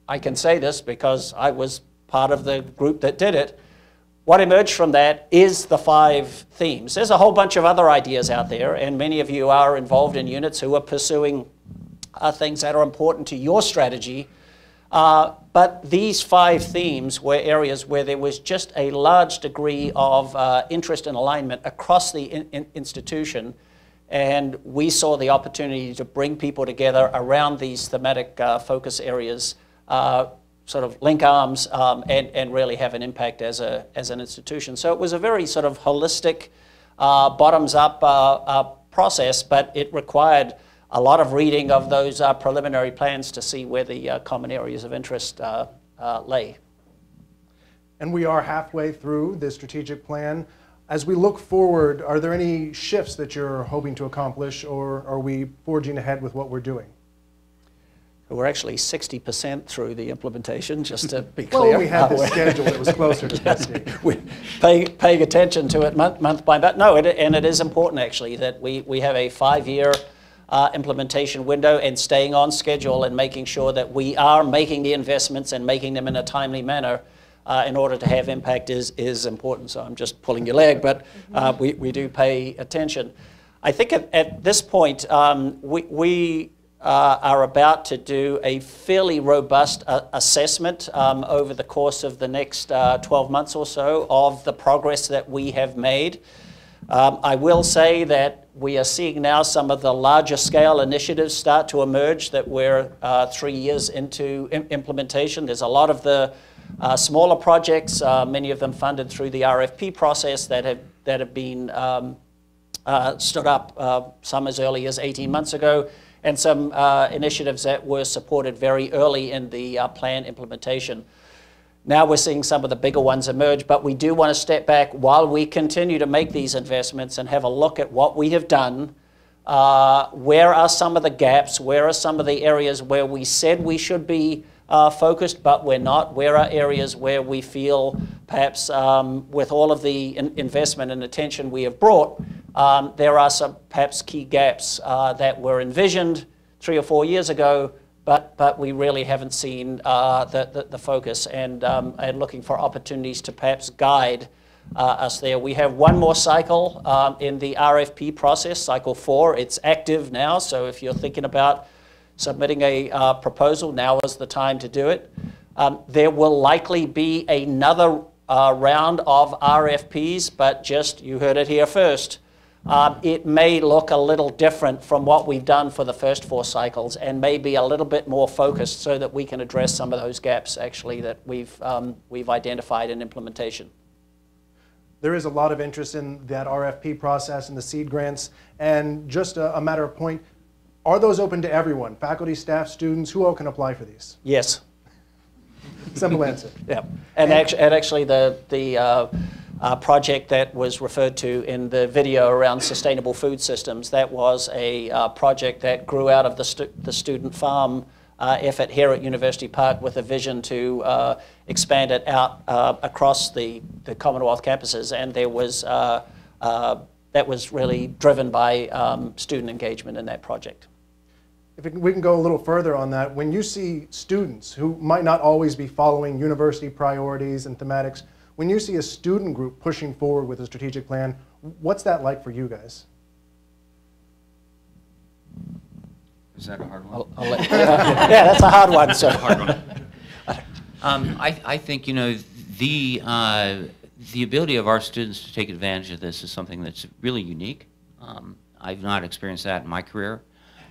Speaker 2: I can say this because I was part of the group that did it. What emerged from that is the 5 themes. There's a whole bunch of other ideas out there, and many of you are involved in units who are pursuing things that are important to your strategy. But these 5 themes were areas where there was just a large degree of interest and alignment across the institution, and we saw the opportunity to bring people together around these thematic focus areas, sort of link arms, and really have an impact as an institution. So it was a very sort of holistic, bottoms-up process, but it required a lot of reading of those preliminary plans to see where the common areas of interest lay.
Speaker 1: And we are halfway through this strategic plan. As we look forward, are there any shifts that you're hoping to accomplish, or are we forging ahead with what we're doing?
Speaker 2: We're actually 60% through the implementation, just to be clear.
Speaker 1: Well, we had the schedule that was closer to 50.
Speaker 2: We're paying attention to it month by month. No, and it is important, actually, that we have a 5-year implementation window, and staying on schedule and making sure that we are making the investments and making them in a timely manner in order to have impact is important. So I'm just pulling your leg, but we do pay attention. I think at this point, we are about to do a fairly robust assessment over the course of the next 12 months or so of the progress that we have made. I will say that we are seeing now some of the larger scale initiatives start to emerge that we're 3 years into implementation. There's a lot of the smaller projects, many of them funded through the RFP process, that have been stood up, some as early as 18 months ago, and some initiatives that were supported very early in the plan implementation. Now we're seeing some of the bigger ones emerge, but we do want to step back while we continue to make these investments and have a look at what we have done. Where are some of the gaps? Where are some of the areas where we said we should be focused, but we're not? Where are areas where we feel perhaps with all of the investment and attention we have brought, there are some perhaps key gaps that were envisioned 3 or 4 years ago, but we really haven't seen the focus, and looking for opportunities to perhaps guide us there. We have one more cycle in the RFP process, cycle 4. It's active now, so if you're thinking about submitting a proposal, now is the time to do it. There will likely be another round of RFPs, but just, you heard it here first, it may look a little different from what we've done for the first 4 cycles, and may be a little bit more focused so that we can address some of those gaps actually that we've identified in implementation.
Speaker 1: There is a lot of interest in that RFP process and the seed grants, and just a matter of point, are those open to everyone? Faculty, staff, students, who all can apply for these?
Speaker 2: Yes.
Speaker 1: Simple answer.
Speaker 2: Yeah, and actually the project that was referred to in the video around sustainable food systems, that was a project that grew out of the student farm effort here at University Park, with a vision to expand it out across the Commonwealth campuses, and there was that was really driven by student engagement in that project.
Speaker 1: If we can go a little further on that, when you see students who might not always be following university priorities and thematics, when you see a student group pushing forward with a strategic plan, what's that like for you guys?
Speaker 7: Is that a hard one?
Speaker 2: Yeah, that's a hard one. So.
Speaker 7: Hard one. I think, you know, the ability of our students to take advantage of this is something that's really unique. I've not experienced that in my career.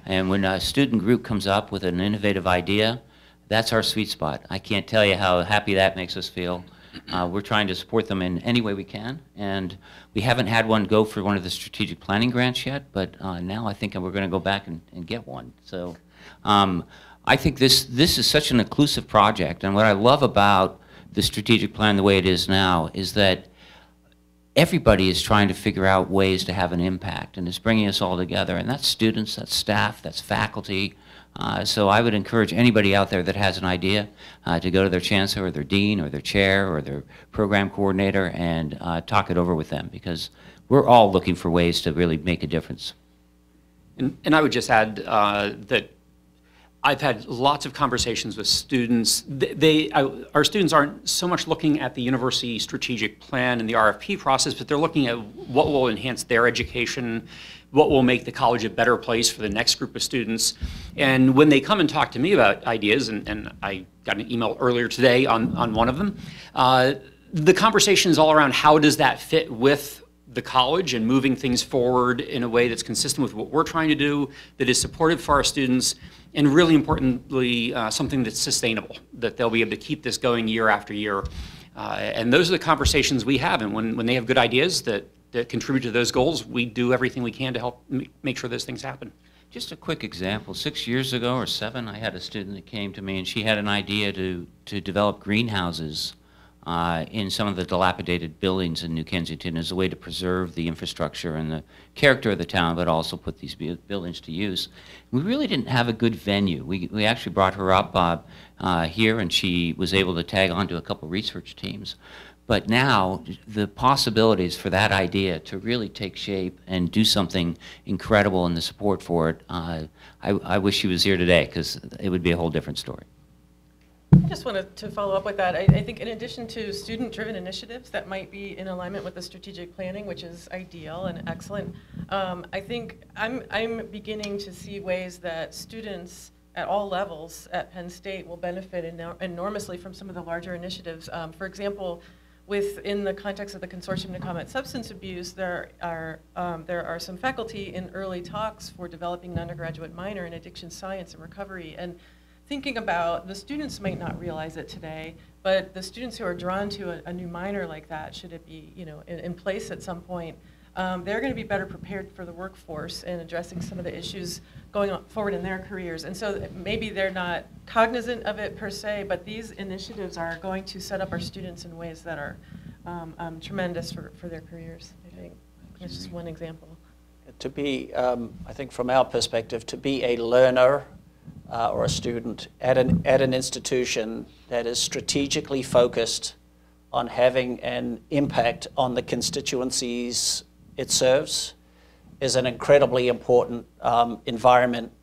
Speaker 7: And when a student group comes up with an innovative idea, that's our sweet spot. I can't tell you how happy that makes us feel. we're trying to support them in any way we can. And we haven't had one go for one of the strategic planning grants yet, but now I think we're going to go back and get one. So I think this is such an inclusive project, and what I love about the strategic plan the way it is now is that everybody is trying to figure out ways to have an impact, and it's bringing us all together, and that's students, that's staff, that's faculty. So I would encourage anybody out there that has an idea to go to their chancellor or their dean or their chair or their program coordinator and talk it over with them, because we're all looking for ways to really make a difference.
Speaker 8: And I would just add that I've had lots of conversations with students. Our students aren't so much looking at the university strategic plan and the RFP process, but they're looking at what will enhance their education, what will make the college a better place for the next group of students. And when they come and talk to me about ideas, and I got an email earlier today on one of them, the conversation is all around how does that fit with the college and moving things forward in a way that's consistent with what we're trying to do, that is supportive for our students, and really importantly, something that's sustainable, that they'll be able to keep this going year after year. And those are the conversations we have, and when they have good ideas that contribute to those goals, we do everything we can to help make sure those things happen.
Speaker 7: Just a quick example, 6 years ago or 7, I had a student that came to me and she had an idea to develop greenhouses in some of the dilapidated buildings in New Kensington as a way to preserve the infrastructure and the character of the town, but also put these buildings to use. We really didn't have a good venue. We actually brought her up here, and she was able to tag on to a couple research teams. But now, the possibilities for that idea to really take shape and do something incredible and the support for it, I wish she was here today, because it would be a whole different story.
Speaker 6: I just wanted to follow up with that. I think in addition to student-driven initiatives that might be in alignment with the strategic planning, which is ideal and excellent, I think I'm beginning to see ways that students at all levels at Penn State will benefit enormously from some of the larger initiatives. For example, within the context of the Consortium to Combat Substance Abuse, there are some faculty in early talks for developing an undergraduate minor in addiction science and recovery. And thinking about, the students might not realize it today, but the students who are drawn to a new minor like that, should it be in place at some point, they're going to be better prepared for the workforce and addressing some of the issues going forward in their careers. And so maybe they're not cognizant of it per se, but these initiatives are going to set up our students in ways that are tremendous for their careers, I think. That's just one example.
Speaker 2: To be, I think from our perspective, to be a learner or a student at an institution that is strategically focused on having an impact on the constituencies it serves is an incredibly important environment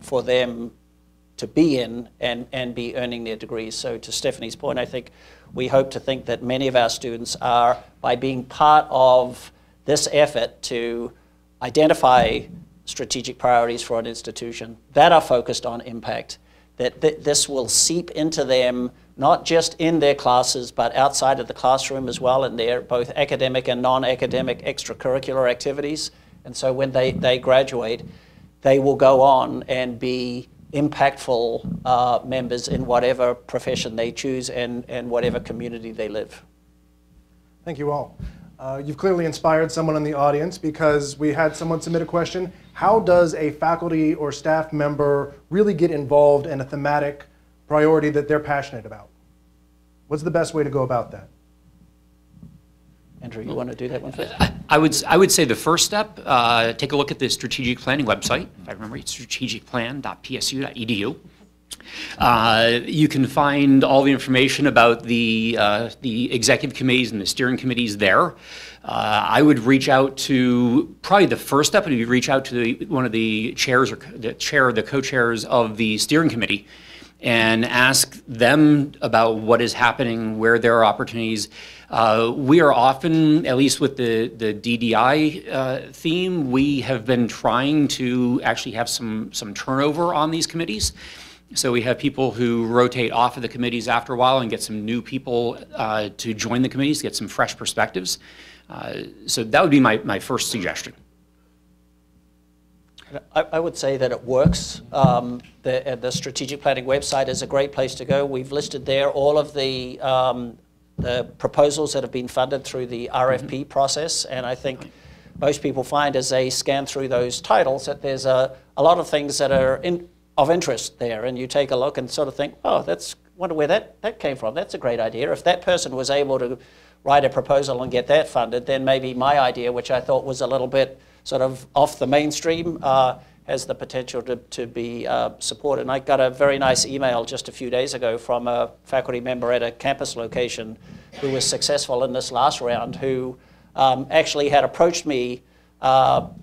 Speaker 2: for them to be in and be earning their degrees. So to Stephanie's point, I think we hope to think that many of our students are, by being part of this effort to identify strategic priorities for an institution that are focused on impact, that this will seep into them, not just in their classes, but outside of the classroom as well, in their both academic and non-academic extracurricular activities. And so when they graduate, they will go on and be impactful members in whatever profession they choose and whatever community they live.
Speaker 1: Thank you all. You've clearly inspired someone in the audience, because we had someone submit a question. How does a faculty or staff member really get involved in a thematic priority that they're passionate about? What's the best way to go about that?
Speaker 2: Andrew, you want to do that one first?
Speaker 8: I would say the first step, take a look at the strategic planning website. If I remember, it's strategicplan.psu.edu. You can find all the information about the executive committees and the steering committees there. I would reach out to, probably the first step would be reach out to one of the chairs or the chair or the co-chairs of the steering committee and ask them about what is happening, where there are opportunities. We are often, at least with the DDI theme, we have been trying to actually have some turnover on these committees. So we have people who rotate off of the committees after a while and get some new people to join the committees, get some fresh perspectives. So that would be my first suggestion.
Speaker 2: I would say that it works. The strategic planning website is a great place to go. We've listed there all of the the proposals that have been funded through the RFP process, and I think most people find as they scan through those titles that there's a lot of things that are of interest there, and you take a look and sort of think, oh, wonder where that came from. That's a great idea. If that person was able to write a proposal and get that funded, then maybe my idea, which I thought was a little bit sort of off the mainstream, has the potential to be supported. And I got a very nice email just a few days ago from a faculty member at a campus location who was successful in this last round, who actually had approached me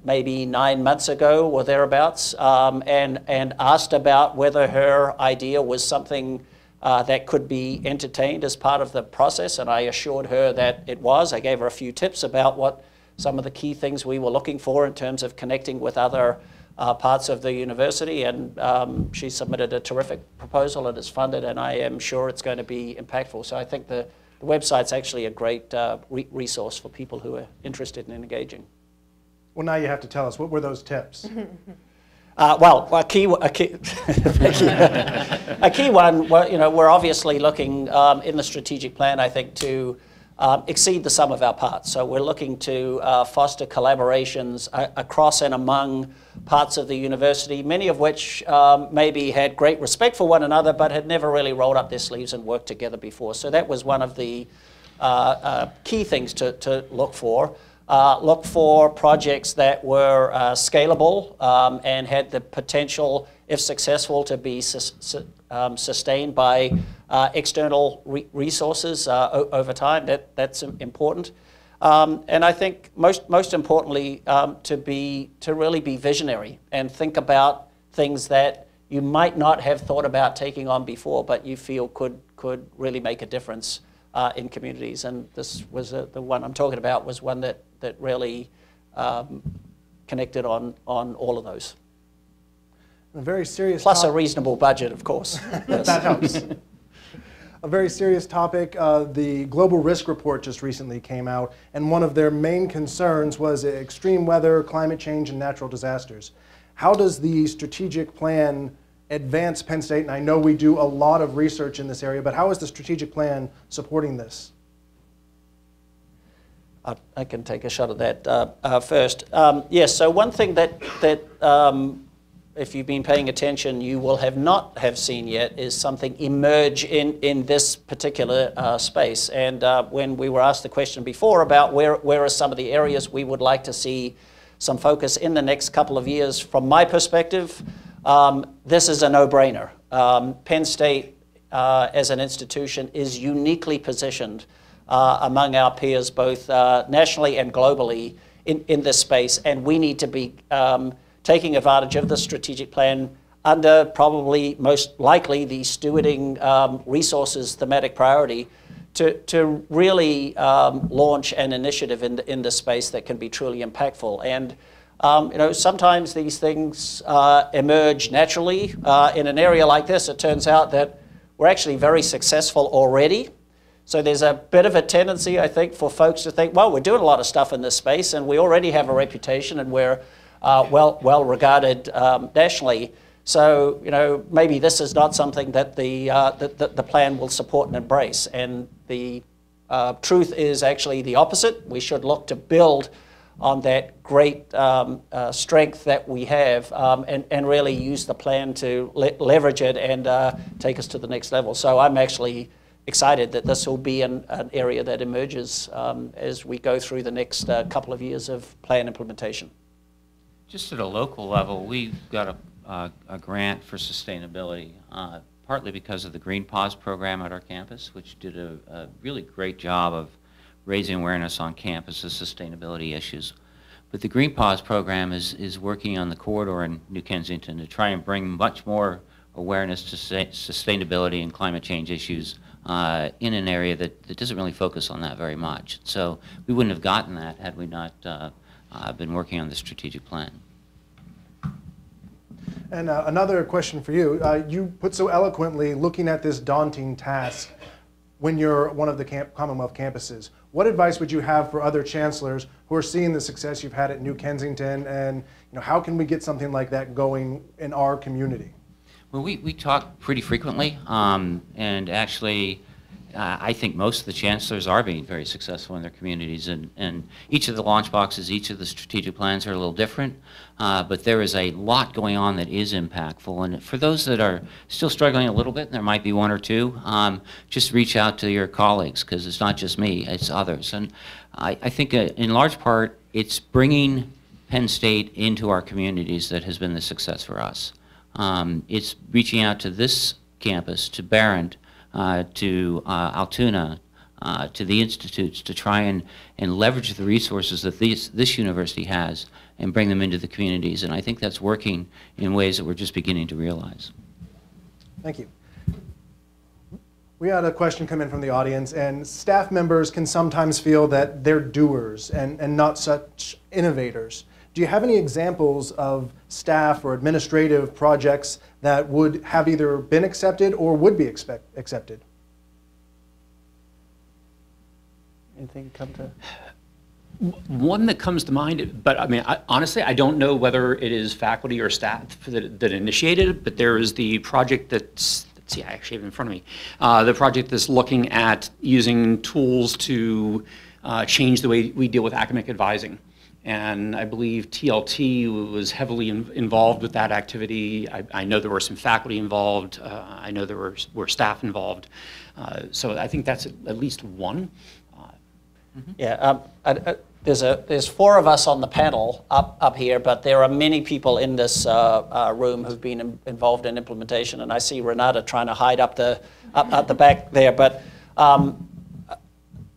Speaker 2: maybe 9 months ago or thereabouts, and asked about whether her idea was something that could be entertained as part of the process, and I assured her that it was. I gave her a few tips about what some of the key things we were looking for in terms of connecting with other parts of the university, and she submitted a terrific proposal and it's funded, and I am sure it's going to be impactful. So I think the website's actually a great resource for people who are interested in engaging.
Speaker 1: Well, now you have to tell us, what were those tips?
Speaker 2: Well, a key one. Well, you know, we're obviously looking in the strategic plan, I think, to exceed the sum of our parts. So we're looking to foster collaborations across and among parts of the university, many of which maybe had great respect for one another, but had never really rolled up their sleeves and worked together before. So that was one of the key things to look for. Look for projects that were scalable and had the potential, if successful, to be sustained by external resources over time. That's important. And I think most importantly, to really be visionary and think about things that you might not have thought about taking on before, but you feel could really make a difference in communities. And this was the one I'm talking about was one that really connected on all of those.
Speaker 1: A very serious
Speaker 2: Plus a reasonable budget, of course. Yes.
Speaker 1: That helps. A very serious topic. The Global Risk Report just recently came out, and one of their main concerns was extreme weather, climate change, and natural disasters. How does the strategic plan advance Penn State? And I know we do a lot of research in this area, but how is the strategic plan supporting this?
Speaker 2: I can take a shot at that first. Yes, so one thing that if you've been paying attention, you will not have seen yet is something emerge in this particular space. And when we were asked the question before about where are some of the areas we would like to see some focus in the next couple of years, from my perspective, this is a no-brainer. Penn State, as an institution, is uniquely positioned among our peers, both nationally and globally, in this space, and we need to be taking advantage of the strategic plan under probably most likely the stewarding resources thematic priority to really launch an initiative in this space that can be truly impactful. And you know, sometimes these things emerge naturally. In an area like this, it turns out that we're actually very successful already. So there's a bit of a tendency, I think, for folks to think, well, we're doing a lot of stuff in this space, and we already have a reputation, and we're well regarded nationally. So, you know, maybe this is not something that the plan will support and embrace. And the truth is actually the opposite. We should look to build on that great strength that we have and really use the plan to leverage it and take us to the next level. So I'm actually excited that this will be an area that emerges as we go through the next couple of years of plan implementation.
Speaker 7: Just at a local level, we got a grant for sustainability, partly because of the Green Pause program at our campus, which did a really great job of raising awareness on campus of sustainability issues. But the Green Pause program is working on the corridor in New Kensington to try and bring much more awareness to sustainability and climate change issues in an area that doesn't really focus on that very much. So we wouldn't have gotten that had we not been working on the strategic plan.
Speaker 1: And another question for you. You put so eloquently, looking at this daunting task when you're one of the Commonwealth campuses, what advice would you have for other chancellors who are seeing the success you've had at New Kensington, and you know, how can we get something like that going in our community?
Speaker 7: Well, we talk pretty frequently, and actually I think most of the chancellors are being very successful in their communities, and each of the launch boxes, each of the strategic plans are a little different, but there is a lot going on that is impactful. And for those that are still struggling a little bit, and there might be one or two, just reach out to your colleagues, because it's not just me, it's others. And I think in large part, it's bringing Penn State into our communities that has been the success for us. It's reaching out to this campus, to Barron, to Altoona, to the institutes, to try and leverage the resources that this university has and bring them into the communities. And I think that's working in ways that we're just beginning to realize.
Speaker 1: Thank you. We had a question come in from the audience, and staff members can sometimes feel that they're doers and not such innovators. Do you have any examples of staff or administrative projects that would have either been accepted or would be accepted? Anything come to?
Speaker 8: One that comes to mind, but I mean, honestly, I don't know whether it is faculty or staff that initiated it, but there is the project that's, let's see, I actually have it in front of me, the project that's looking at using tools to change the way we deal with academic advising. And I believe TLT was heavily involved with that activity. I know there were some faculty involved. I know there were staff involved. So I think that's at least one.
Speaker 2: Yeah, there's four of us on the panel up here, but there are many people in this room who've been involved in implementation, and I see Renata trying to hide up the back there. But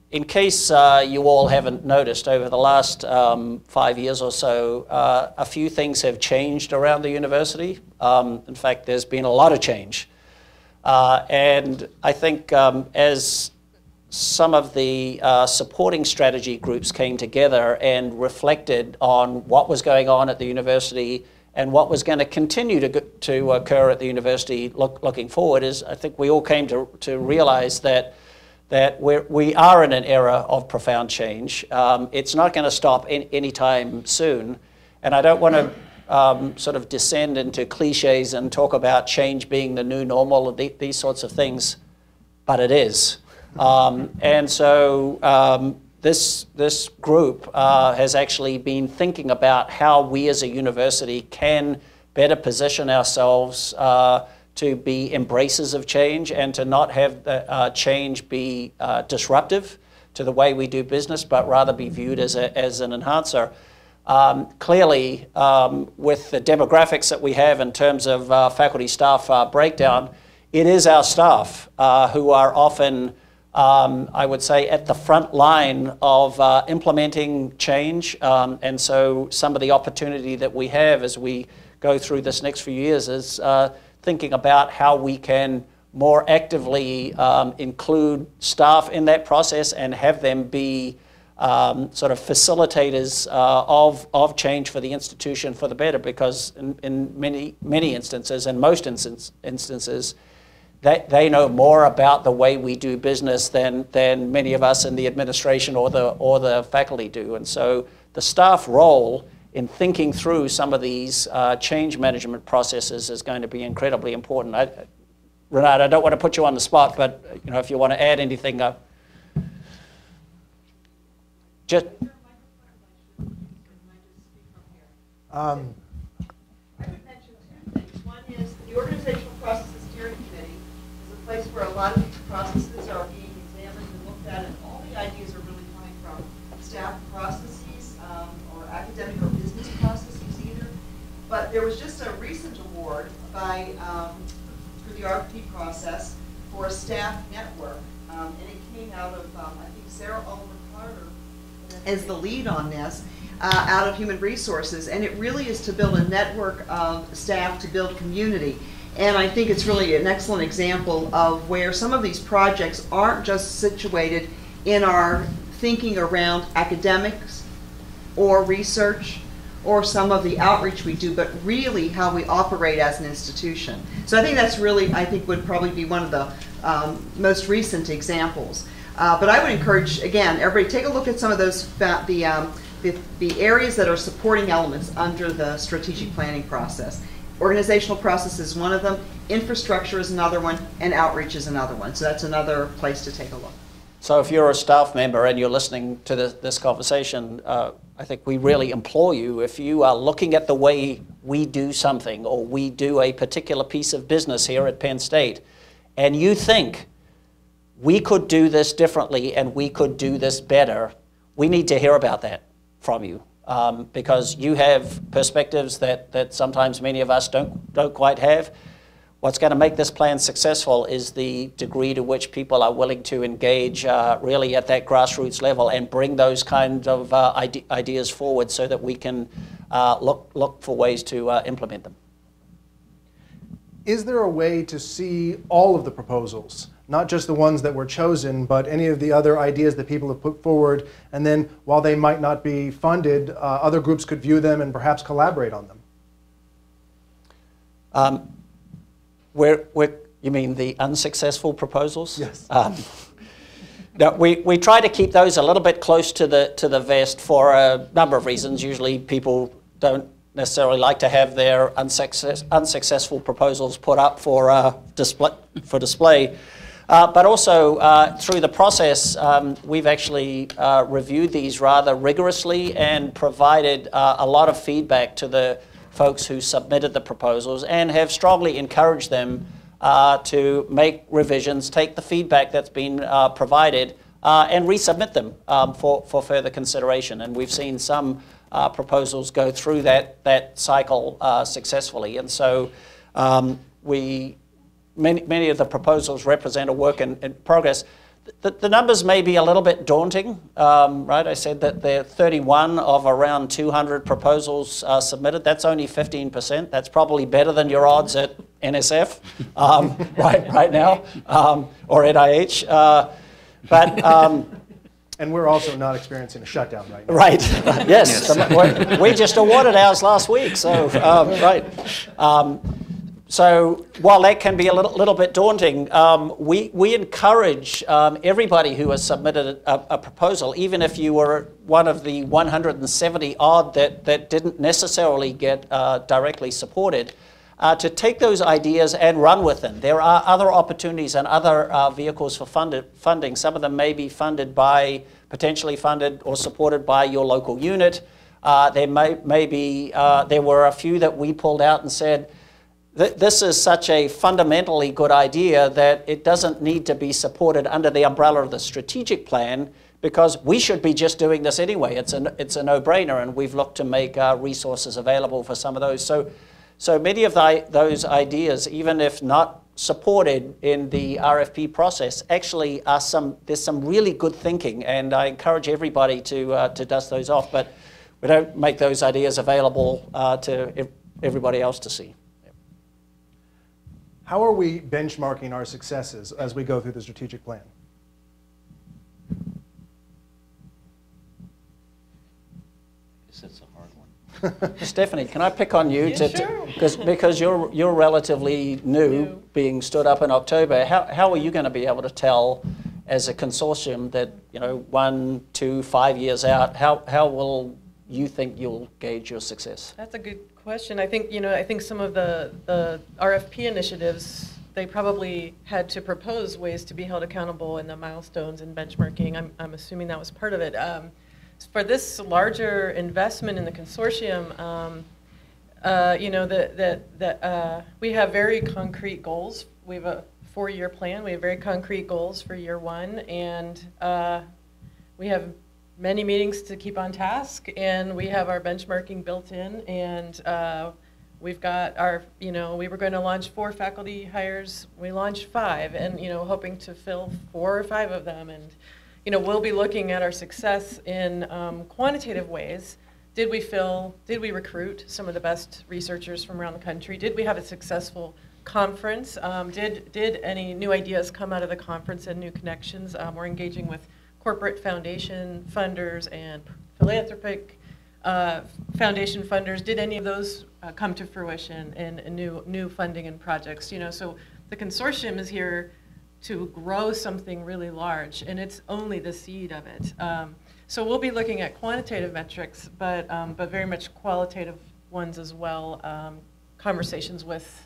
Speaker 2: in case you all haven't noticed, over the last 5 years or so, a few things have changed around the university. In fact, there's been a lot of change. And I think as some of the supporting strategy groups came together and reflected on what was going on at the university and what was going to continue to occur at the university looking forward, is I think we all came to realize that we are in an era of profound change. It's not going to stop anytime soon. And I don't want to sort of descend into cliches and talk about change being the new normal and these sorts of things, but it is. And so this group has actually been thinking about how we as a university can better position ourselves to be embracers of change and to not have the, change be disruptive to the way we do business, but rather be viewed as an enhancer. Clearly, with the demographics that we have in terms of faculty staff breakdown, it is our staff who are often, I would say, at the front line of implementing change. And so some of the opportunity that we have as we go through this next few years is thinking about how we can more actively include staff in that process and have them be sort of facilitators of change for the institution for the better, because in many instances, and most instances, they know more about the way we do business than many of us in the administration or the faculty do. And so the staff role in thinking through some of these change management processes is going to be incredibly important. Renata, I don't want to put you on the spot, but if you want to add anything up. Just.
Speaker 9: I would mention two things. One is the Organizational Processes Steering Committee is a place where a lot of these processes are being examined and looked at, and all the ideas are really coming from staff processes or academic or business processes either. But there was just a recent award by through the RFP process for a staff network, and it came out of I think Sarah Oliver Carter is the lead on this, out of Human Resources, and it really is to build a network of staff to build community. And I think it's really an excellent example of where some of these projects aren't just situated in our thinking around academics or research or some of the outreach we do, but really how we operate as an institution. So I think that's really, I think, would probably be one of the most recent examples. But I would encourage, again, everybody take a look at some of those, the areas that are supporting elements under the strategic planning process.
Speaker 4: Organizational process is one of them, infrastructure is another one, and outreach is another one. So that's another place to take a look.
Speaker 2: So if you're a staff member and you're listening to this conversation, I think we really implore you, if you are looking at the way we do something or we do a particular piece of business here at Penn State, and you think we could do this differently and we could do this better, we need to hear about that from you. Because you have perspectives that sometimes many of us don't quite have. What's going to make this plan successful is the degree to which people are willing to engage really at that grassroots level and bring those kinds of ideas forward so that we can look for ways to implement them.
Speaker 1: Is there a way to see all of the proposals, not just the ones that were chosen, but any of the other ideas that people have put forward, and then while they might not be funded, other groups could view them and perhaps collaborate on them? You mean the unsuccessful proposals? Yes.
Speaker 2: No, we try to keep those a little bit close to the vest for a number of reasons. Usually people don't necessarily like to have their unsuccessful proposals put up for display. But also through the process, we've actually reviewed these rather rigorously and provided a lot of feedback to the folks who submitted the proposals and have strongly encouraged them to make revisions, take the feedback that's been provided, and resubmit them for further consideration. And we've seen some proposals go through that cycle successfully. And so many of the proposals represent a work in progress. The numbers may be a little bit daunting, right? I said that there are 31 of around 200 proposals submitted. That's only 15%. That's probably better than your odds at NSF right now, or NIH.
Speaker 1: And we're also not experiencing a shutdown right now.
Speaker 2: Right, yes. We just awarded ours last week, so, right. So while that can be a little bit daunting, we encourage everybody who has submitted a proposal, even if you were one of the 170 odd that didn't necessarily get directly supported, to take those ideas and run with them. There are other opportunities and other vehicles for funding. Some of them may be potentially funded or supported by your local unit. There were a few that we pulled out and said, this is such a fundamentally good idea that it doesn't need to be supported under the umbrella of the strategic plan because we should be just doing this anyway. It's a no-brainer, and we've looked to make resources available for some of those. So many of those ideas, even if not supported in the RFP process, actually there's some really good thinking, and I encourage everybody to dust those off, but we don't make those ideas available to everybody else to see.
Speaker 1: How are we benchmarking our successes as we go through the strategic plan?
Speaker 7: That's a hard one.
Speaker 2: Stephanie, can I pick on you?
Speaker 6: Yeah, sure.
Speaker 2: Because you're relatively new, being stood up in October. How are you going to be able to tell as a consortium that, 1, 2, 5 years out, how will you think you'll gauge your success?
Speaker 6: That's a good question. I think some of the RFP initiatives, they probably had to propose ways to be held accountable in the milestones and benchmarking. I'm assuming that was part of it. For this larger investment in the consortium, we have very concrete goals. We have a 4-year plan. We have very concrete goals for year 1, and we have many meetings to keep on task, and we have our benchmarking built in, and we've got our, we were going to launch 4 faculty hires. We launched 5, and, hoping to fill 4 or 5 of them, and, we'll be looking at our success in quantitative ways. Did we recruit some of the best researchers from around the country? Did we have a successful conference? Did any new ideas come out of the conference and new connections? We're engaging with corporate foundation funders and philanthropic foundation funders. Did any of those come to fruition in new funding and projects? So the consortium is here to grow something really large, and it's only the seed of it. So we'll be looking at quantitative metrics, but very much qualitative ones as well. conversations with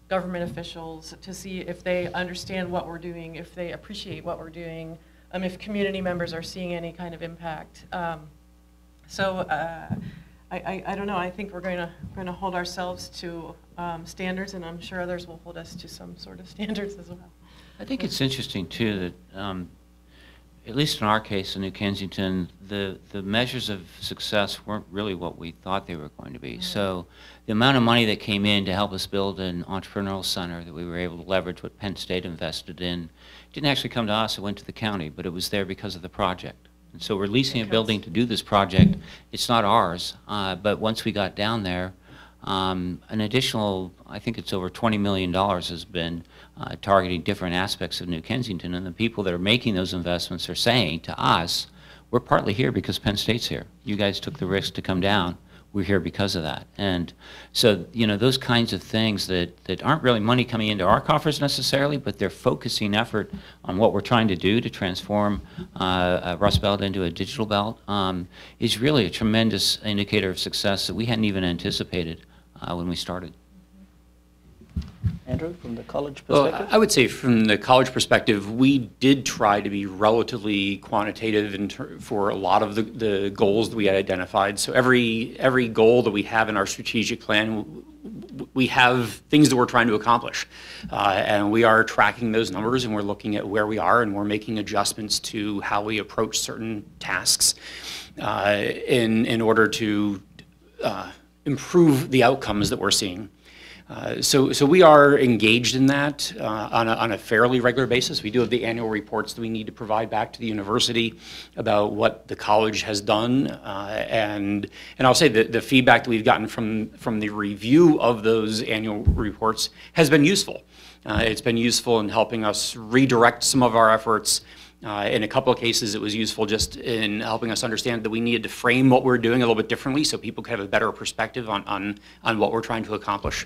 Speaker 6: government officials to see if they understand what we're doing, if they appreciate what we're doing, if community members are seeing any kind of impact. I don't know. I think we're going to hold ourselves to standards, and I'm sure others will hold us to some sort of standards as well.
Speaker 7: I think it's interesting too that, at least in our case in New Kensington, the measures of success weren't really what we thought they were going to be. So the amount of money that came in to help us build an entrepreneurial center that we were able to leverage what Penn State invested in didn't actually come to us. It went to the county, but it was there because of the project. And so we're leasing a building to do this project. It's not ours, but once we got down there, an additional, I think it's over $20 million has been targeting different aspects of New Kensington, and the people that are making those investments are saying to us, we're partly here because Penn State's here. You guys took the risk to come down. We're here because of that. And so, you know, those kinds of things that aren't really money coming into our coffers necessarily, but they're focusing effort on what we're trying to do to transform Rust Belt into a digital belt is really a tremendous indicator of success that we hadn't even anticipated when we started.
Speaker 2: Andrew, from the college perspective?
Speaker 8: Well, I would say from the college perspective, we did try to be relatively quantitative for a lot of the goals that we had identified. So every goal that we have in our strategic plan, we have things that we're trying to accomplish. And we are tracking those numbers, and we're looking at where we are, and we're making adjustments to how we approach certain tasks in order to improve the outcomes that we're seeing. So we are engaged in that on a fairly regular basis. We do have the annual reports that we need to provide back to the university about what the college has done, and I'll say that the feedback that we've gotten from the review of those annual reports has been useful. It's been useful in helping us redirect some of our efforts. In a couple of cases, it was useful just in helping us understand that we needed to frame what we're doing a little bit differently so people could have a better perspective on what we're trying to accomplish.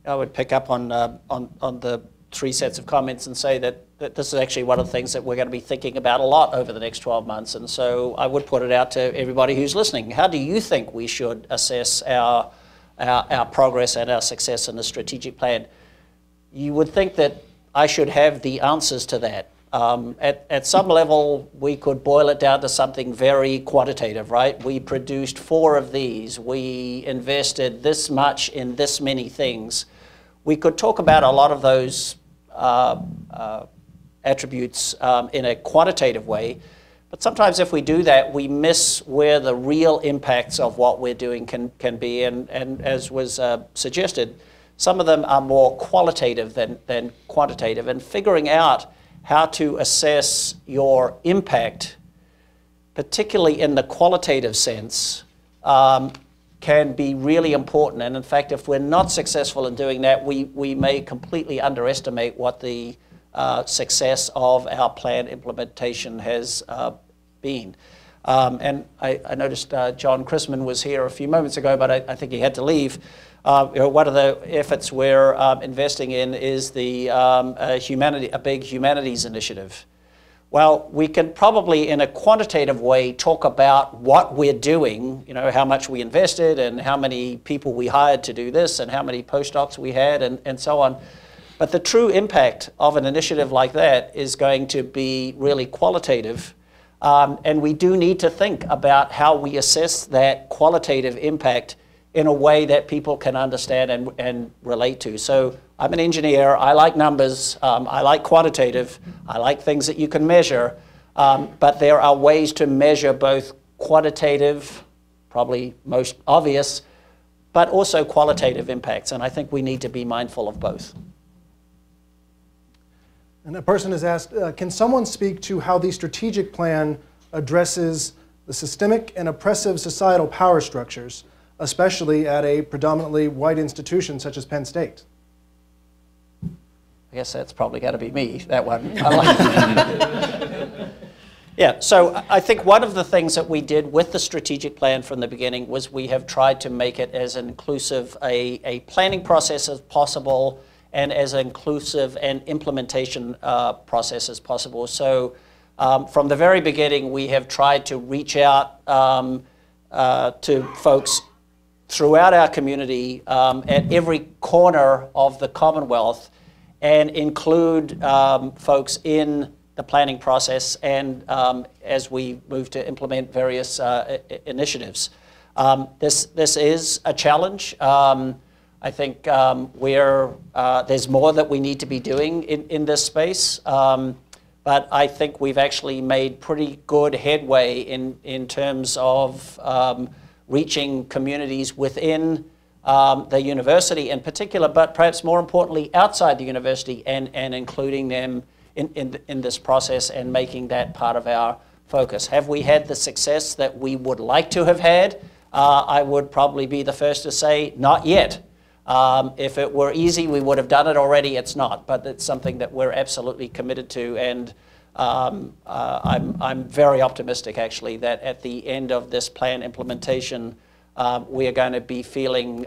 Speaker 2: I would pick up on the three sets of comments and say that this is actually one of the things that we're going to be thinking about a lot over the next 12 months. And so I would put it out to everybody who's listening. How do you think we should assess our progress and our success in the strategic plan? You would think that I should have the answers to that. At some level, we could boil it down to something very quantitative, right? We produced 4 of these. We invested this much in this many things. We could talk about a lot of those attributes in a quantitative way, but sometimes if we do that, we miss where the real impacts of what we're doing can be, and as was suggested, some of them are more qualitative than quantitative, and figuring out how to assess your impact, particularly in the qualitative sense, can be really important. And in fact, if we're not successful in doing that, we may completely underestimate what the success of our plan implementation has been. And I noticed John Chrisman was here a few moments ago, but I think he had to leave. One of the efforts we're investing in is the a big humanities initiative. Well, we can probably, in a quantitative way, talk about what we're doing, you know, how much we invested and how many people we hired to do this and how many postdocs we had and so on. But the true impact of an initiative like that is going to be really qualitative. And we do need to think about how we assess that qualitative impact in a way that people can understand and relate to. So I'm an engineer, I like numbers, I like quantitative, I like things that you can measure, but there are ways to measure both quantitative, probably most obvious, but also qualitative impacts, and I think we need to be mindful of both.
Speaker 1: And a person has asked, can someone speak to how the strategic plan addresses the systemic and oppressive societal power structures, especially at a predominantly white institution such as Penn State?
Speaker 2: I guess that's probably got to be me, that one. Yeah, so I think one of the things that we did with the strategic plan from the beginning was we have tried to make it as inclusive a planning process as possible and as inclusive an implementation process as possible. So from the very beginning, we have tried to reach out to folks throughout our community at every corner of the Commonwealth and include folks in the planning process and as we move to implement various initiatives. This is a challenge. I think there's more that we need to be doing in this space, but I think we've actually made pretty good headway in terms of reaching communities within the university in particular, but perhaps more importantly outside the university and including them in this process and making that part of our focus. Have we had the success that we would like to have had? I would probably be the first to say not yet. If it were easy, we would have done it already. It's not, but it's something that we're absolutely committed to, and I'm very optimistic, actually, that at the end of this plan implementation, we are going to be feeling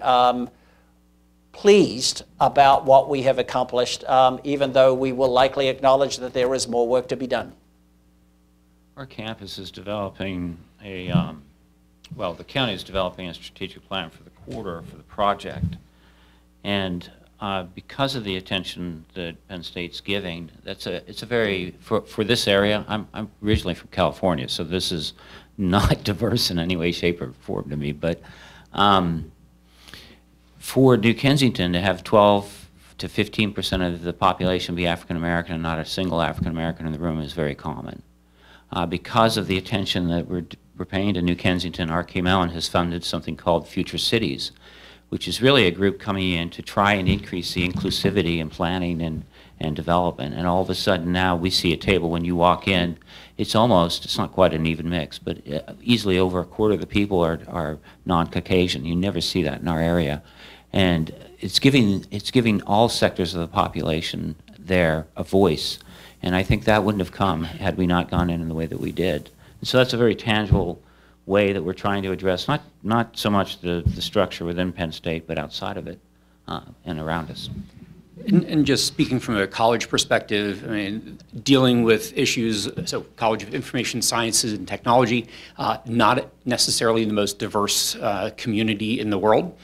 Speaker 2: pleased about what we have accomplished, even though we will likely acknowledge that there is more work to be done.
Speaker 7: Our campus is developing well, the county is developing a strategic plan for the quarter for the project. And because of the attention that Penn State's giving, it's a very, for this area, I'm originally from California, so this is not diverse in any way, shape, or form to me, but for New Kensington to have 12 to 15% of the population be African American and not a single African American in the room is very common. Because of the attention that we're paying to New Kensington, R.K. Mellon has funded something called Future Cities, which is really a group coming in to try and increase the inclusivity in planning and development. And all of a sudden now we see a table when you walk in, it's not quite an even mix, but easily over a quarter of the people are non-Caucasian. You never see that in our area. And it's giving all sectors of the population there a voice. And I think that wouldn't have come had we not gone in the way that we did. And so that's a very tangible way that we're trying to address not so much the structure within Penn State, but outside of it and around us.
Speaker 8: And just speaking from a college perspective, I mean, dealing with issues, so College of Information Sciences and Technology, not necessarily the most diverse community in the world.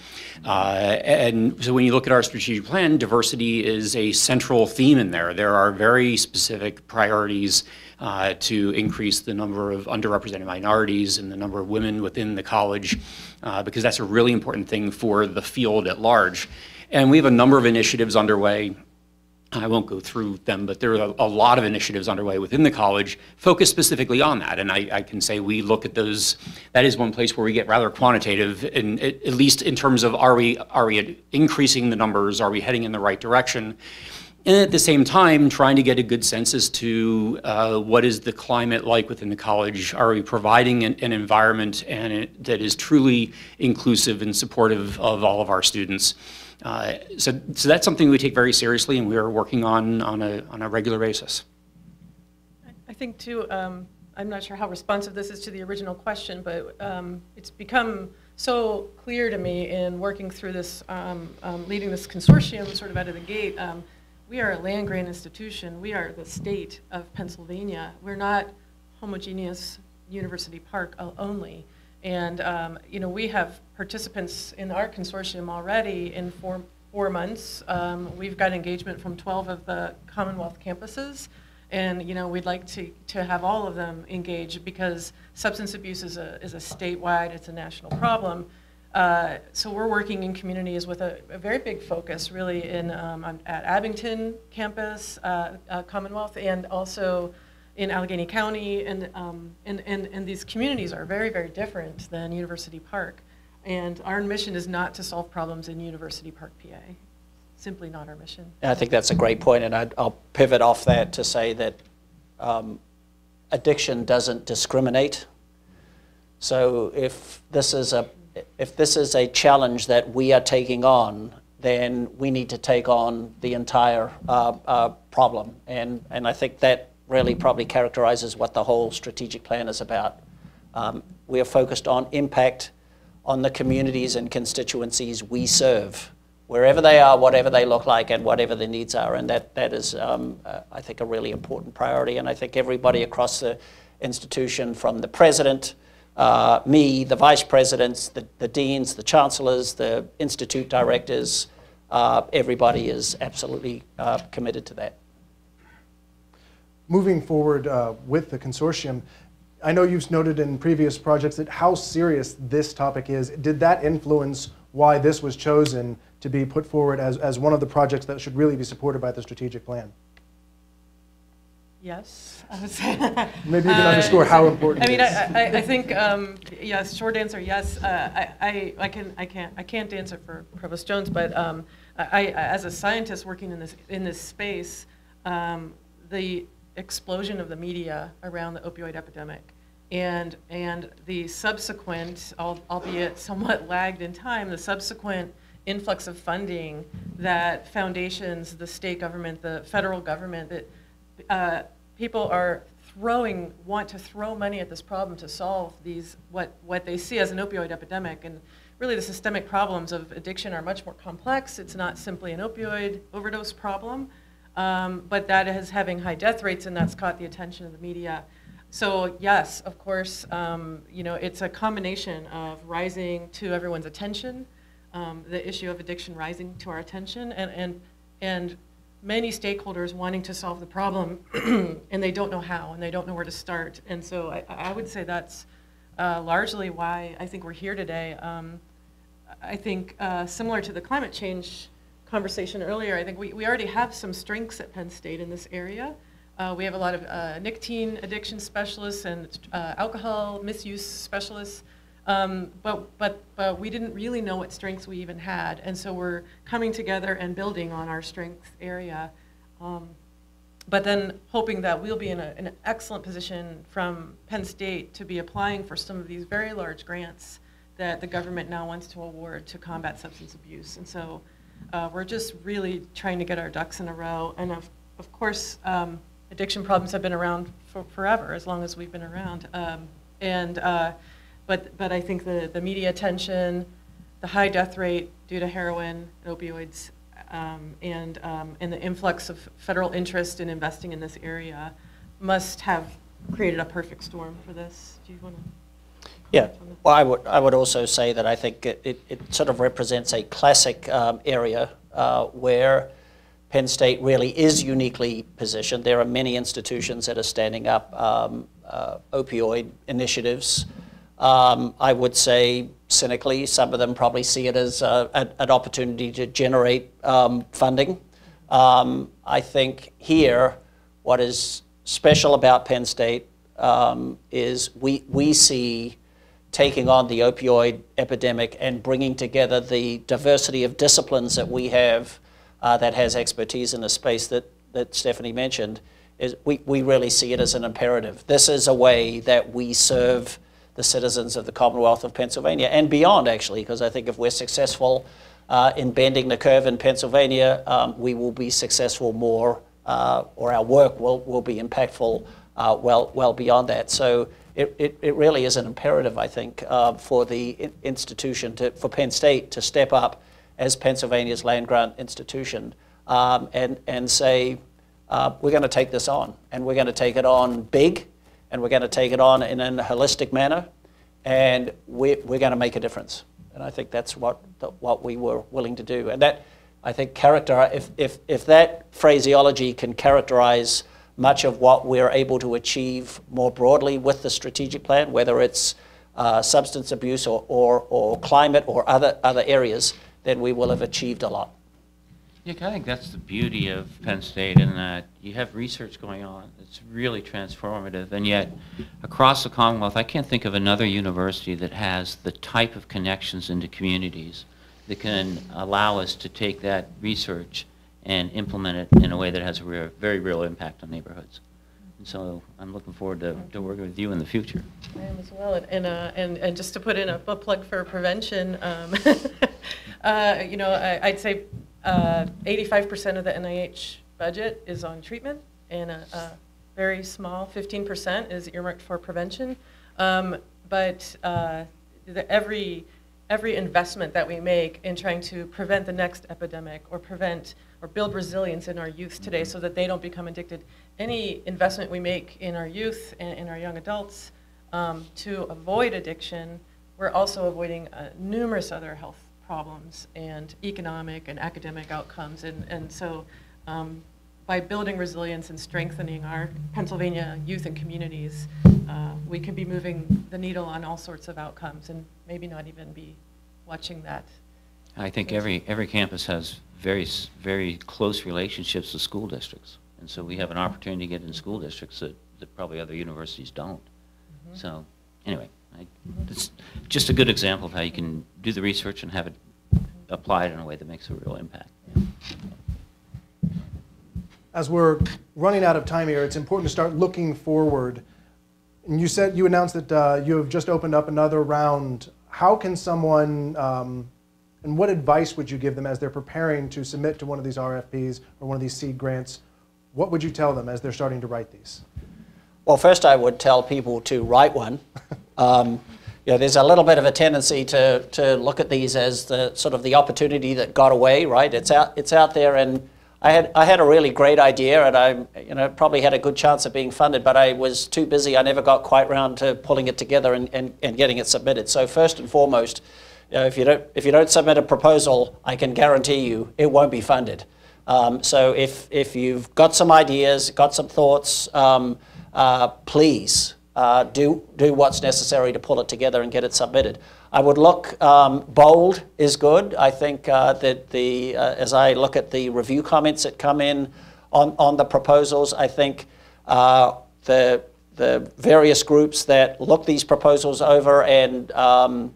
Speaker 8: And so when you look at our strategic plan, diversity is a central theme in there. There are very specific priorities to increase the number of underrepresented minorities and the number of women within the college, because that's a really important thing for the field at large. And we have a number of initiatives underway. I won't go through them, but there are a lot of initiatives underway within the college focused specifically on that. And I can say we look at those, that is one place where we get rather quantitative, and at least in terms of are we increasing the numbers, are we heading in the right direction? And at the same time, trying to get a good sense as to what is the climate like within the college. Are we providing an environment that is truly inclusive and supportive of all of our students? So that's something we take very seriously, and we are working on a regular basis.
Speaker 6: I think too, I'm not sure how responsive this is to the original question, but it's become so clear to me in working through this, leading this consortium sort of out of the gate. We are a land-grant institution. We are the state of Pennsylvania. We're not homogeneous University Park only. And you know, we have participants in our consortium already in four months. We've got engagement from 12 of the Commonwealth campuses, and you know, we'd like to have all of them engaged, because substance abuse is a statewide, it's a national problem. So we're working in communities with a very big focus, really, at Abington campus, Commonwealth, and also in Allegheny County, and these communities are very, very different than University Park. And our mission is not to solve problems in University Park, PA. Simply not our mission.
Speaker 2: I think that's a great point, and I'll pivot off that to say that addiction doesn't discriminate. So if this is a challenge that we are taking on, then we need to take on the entire problem. And I think that really probably characterizes what the whole strategic plan is about. We are focused on impact on the communities and constituencies we serve, wherever they are, whatever they look like, and whatever their needs are. And that is, I think, a really important priority. And I think everybody across the institution, from the president me, the vice presidents, the deans, the chancellors, the institute directors, everybody is absolutely committed to that.
Speaker 1: Moving forward with the consortium, I know you've noted in previous projects that how serious this topic is. Did that influence why this was chosen to be put forward as one of the projects that should really be supported by the strategic plan?
Speaker 6: Yes, I would say.
Speaker 1: Maybe you can underscore how important it is.
Speaker 6: I think, yes, short answer, yes. I can't answer for Provost Jones, but as a scientist working in this space, the explosion of the media around the opioid epidemic and the subsequent, albeit somewhat lagged in time, the subsequent influx of funding that foundations, the state government, the federal government, that people want to throw money at this problem to solve these, what they see as an opioid epidemic. And really the systemic problems of addiction are much more complex. It's not simply an opioid overdose problem. But that is having high death rates, and that's caught the attention of the media. So yes, of course, it's a combination of rising to everyone's attention, the issue of addiction rising to our attention, and many stakeholders wanting to solve the problem, and they don't know how, and they don't know where to start. And so I would say that's largely why I think we're here today. I think similar to the climate change conversation earlier, I think we already have some strengths at Penn State in this area. We have a lot of nicotine addiction specialists and alcohol misuse specialists, but we didn't really know what strengths we even had, and so we're coming together and building on our strength area, but then hoping that we'll be in an excellent position from Penn State to be applying for some of these very large grants that the government now wants to award to combat substance abuse. And so we're just really trying to get our ducks in a row. And of course, addiction problems have been around for forever, as long as we've been around. But I think the media attention, the high death rate due to heroin, opioids, and the influx of federal interest in investing in this area must have created a perfect storm for this. Do you want to?
Speaker 2: Yeah, well, I would also say that I think it sort of represents a classic area where Penn State really is uniquely positioned. There are many institutions that are standing up opioid initiatives. I would say, cynically, some of them probably see it as an opportunity to generate funding. I think here, what is special about Penn State is we see taking on the opioid epidemic and bringing together the diversity of disciplines that we have that has expertise in the space that Stephanie mentioned, is we really see it as an imperative. This is a way that we serve the citizens of the Commonwealth of Pennsylvania and beyond, actually, because I think if we're successful in bending the curve in Pennsylvania, we will be successful more, or our work will be impactful well beyond that. So it really is an imperative, I think, for the institution, for Penn State to step up as Pennsylvania's land-grant institution and say, we're going to take this on, and we're going to take it on big, and we're going to take it on in a holistic manner, and we're going to make a difference. And I think that's what we were willing to do. And that, I think, if that phraseology can characterize much of what we're able to achieve more broadly with the strategic plan, whether it's substance abuse or climate or other areas, then we will have achieved a lot.
Speaker 7: Yeah, I think that's the beauty of Penn State, in that you have research going on that's really transformative, and yet across the Commonwealth, I can't think of another university that has the type of connections into communities that can allow us to take that research and implement it in a way that has a very real impact on neighborhoods. And so I'm looking forward to working with you in the future.
Speaker 6: I am as well. And just to put in a plug for prevention, I'd say 85% of the NIH budget is on treatment, and a very small 15% is earmarked for prevention. But every investment that we make in trying to prevent the next epidemic or build resilience in our youth today so that they don't become addicted, any investment we make in our youth and in our young adults to avoid addiction, we're also avoiding numerous other health problems and economic and academic outcomes. And so by building resilience and strengthening our Pennsylvania youth and communities, we could be moving the needle on all sorts of outcomes and maybe not even be watching that.
Speaker 7: I think every campus has very close relationships with school districts. And so we have an opportunity to get in school districts that probably other universities don't. Mm-hmm. So anyway, it's just a good example of how you can do the research and have it applied in a way that makes a real impact. Yeah.
Speaker 1: As we're running out of time here, it's important to start looking forward. And you announced that you have just opened up another round. How can someone, and what advice would you give them as they're preparing to submit to one of these RFPs or one of these seed grants? What would you tell them as they're starting to write these?
Speaker 2: Well, first I would tell people to write one. There's a little bit of a tendency to look at these as the sort of the opportunity that got away, right? It's out there, and I had a really great idea, and I probably had a good chance of being funded, but I was too busy. I never got quite round to pulling it together and getting it submitted. So first and foremost, if you don't submit a proposal, I can guarantee you it won't be funded. So if you've got some ideas, got some thoughts, please do what's necessary to pull it together and get it submitted. I would look, bold is good. I think that as I look at the review comments that come in on the proposals, I think the various groups that look these proposals over and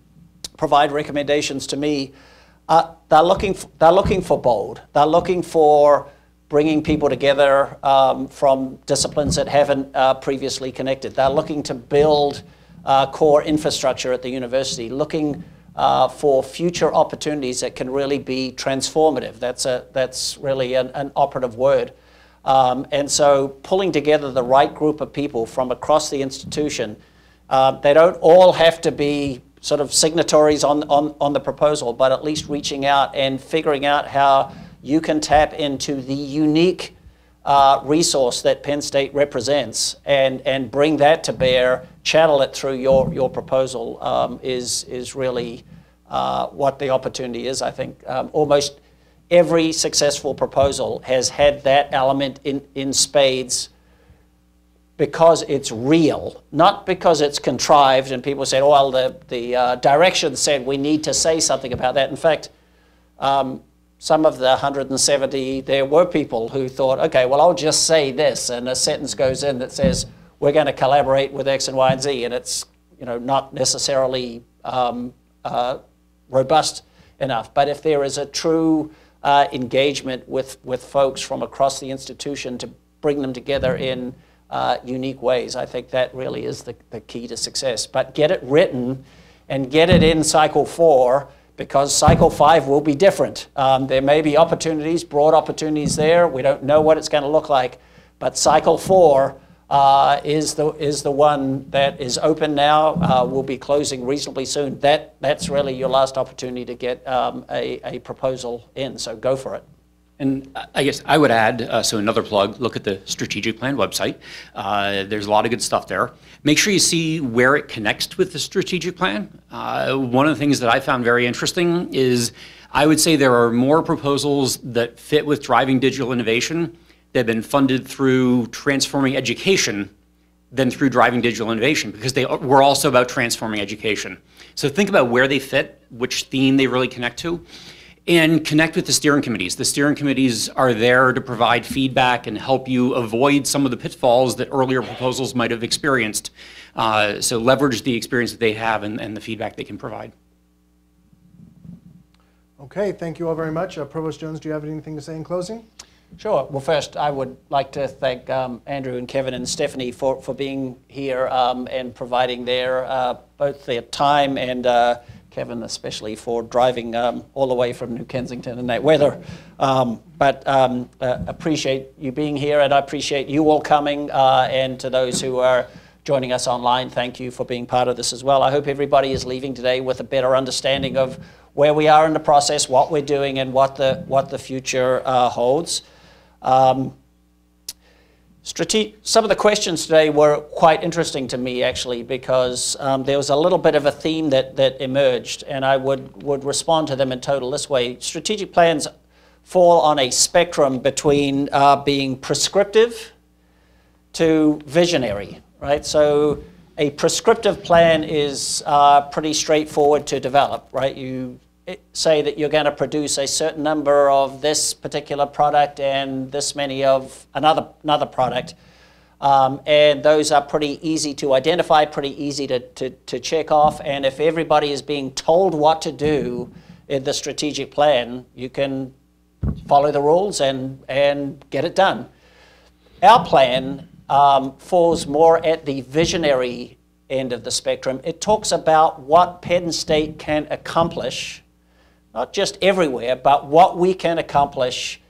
Speaker 2: provide recommendations to me, they're looking for bold. They're looking for bringing people together from disciplines that haven't previously connected. They're looking to build core infrastructure at the university, looking for future opportunities that can really be transformative. That's really an operative word. And so pulling together the right group of people from across the institution, they don't all have to be sort of signatories on the proposal, but at least reaching out and figuring out how you can tap into the unique resource that Penn State represents and bring that to bear, channel it through your proposal is really what the opportunity is. I think almost every successful proposal has had that element in spades because it's real, not because it's contrived and people said, oh, well, the direction said we need to say something about that. In fact, some of the 170, there were people who thought, okay, well, I'll just say this, and a sentence goes in that says, we're going to collaborate with X and Y and Z, and it's not necessarily robust enough. But if there is a true engagement with folks from across the institution to bring them together in unique ways, I think that really is the key to success. But get it written and get it in cycle 4, because cycle 5 will be different. There may be opportunities, broad opportunities there. We don't know what it's going to look like, but cycle 4 is the one that is open now. Will be closing reasonably soon. That's really your last opportunity to get a proposal in. So go for it.
Speaker 8: And I guess I would add, so another plug, look at the strategic plan website. There's a lot of good stuff there. Make sure you see where it connects with the strategic plan. One of the things that I found very interesting is I would say there are more proposals that fit with driving digital innovation that have been funded through transforming education than through driving digital innovation, because they were also about transforming education. So think about where they fit, which theme they really connect to. And connect with the steering committees. The steering committees are there to provide feedback and help you avoid some of the pitfalls that earlier proposals might have experienced. So leverage the experience that they have and the feedback they can provide.
Speaker 1: Okay, thank you all very much. Provost Jones, do you have anything to say in closing?
Speaker 2: Sure. Well, first, I would like to thank Andrew and Kevin and Stephanie for being here and providing both their time and Kevin especially for driving all the way from New Kensington in that weather. But appreciate you being here, and I appreciate you all coming, and to those who are joining us online, thank you for being part of this as well. I hope everybody is leaving today with a better understanding of where we are in the process, what we're doing, and what the future holds. Some of the questions today were quite interesting to me, actually, because there was a little bit of a theme that emerged, and I would respond to them in total this way. Strategic plans fall on a spectrum between being prescriptive to visionary, right? So a prescriptive plan is pretty straightforward to develop, right? You say that you're going to produce a certain number of this particular product and this many of another product. And those are pretty easy to identify, pretty easy to check off. And if everybody is being told what to do in the strategic plan, you can follow the rules and get it done. Our plan falls more at the visionary end of the spectrum. It talks about what Penn State can accomplish, not just everywhere, but what we can accomplish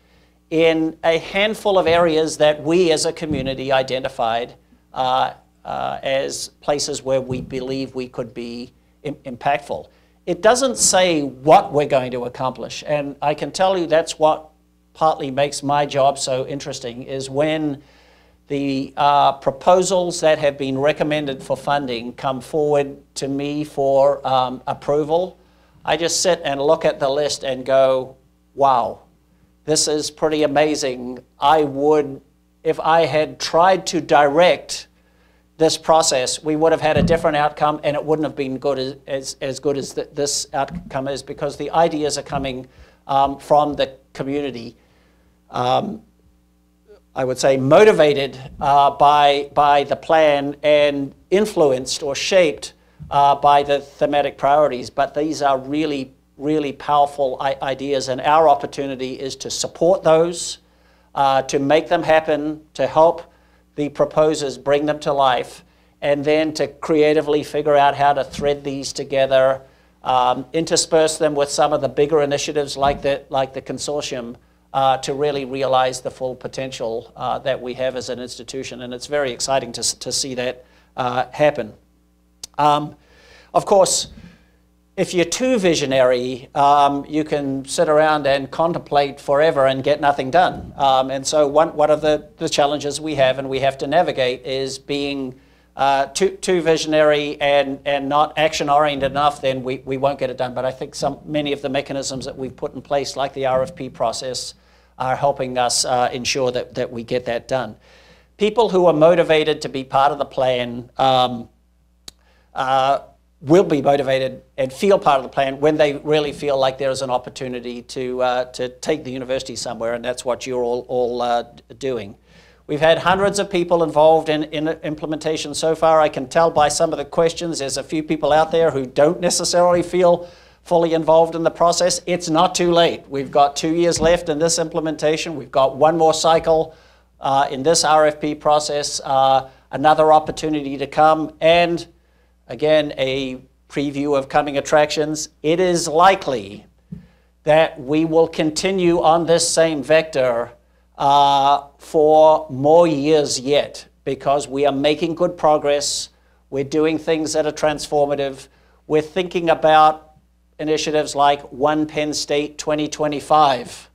Speaker 2: in a handful of areas that we as a community identified as places where we believe we could be impactful. It doesn't say what we're going to accomplish, and I can tell you that's what partly makes my job so interesting, is when the proposals that have been recommended for funding come forward to me for approval. I just sit and look at the list and go, wow, this is pretty amazing. I would, if I had tried to direct this process, we would have had a different outcome, and it wouldn't have been good as good as this outcome is, because the ideas are coming from the community. I would say motivated by the plan and influenced or shaped by the thematic priorities, but these are really, really powerful ideas, and our opportunity is to support those, to make them happen, to help the proposers bring them to life, and then to creatively figure out how to thread these together, intersperse them with some of the bigger initiatives like the Consortium, to really realize the full potential that we have as an institution, and it's very exciting to see that happen. Of course, if you're too visionary, you can sit around and contemplate forever and get nothing done. And so one of the challenges we have and we have to navigate is being too visionary and not action-oriented enough, then we won't get it done. But I think many of the mechanisms that we've put in place, like the RFP process, are helping us ensure that we get that done. People who are motivated to be part of the plan will be motivated and feel part of the plan when they really feel like there is an opportunity to take the university somewhere, and that's what you're all doing. We've had hundreds of people involved in implementation so far. I can tell by some of the questions there's a few people out there who don't necessarily feel fully involved in the process. It's not too late. We've got 2 years left in this implementation. We've got one more cycle in this RFP process, another opportunity to come, and again, a preview of coming attractions. It is likely that we will continue on this same vector for more years yet, because we are making good progress. We're doing things that are transformative. We're thinking about initiatives like One Penn State 2025.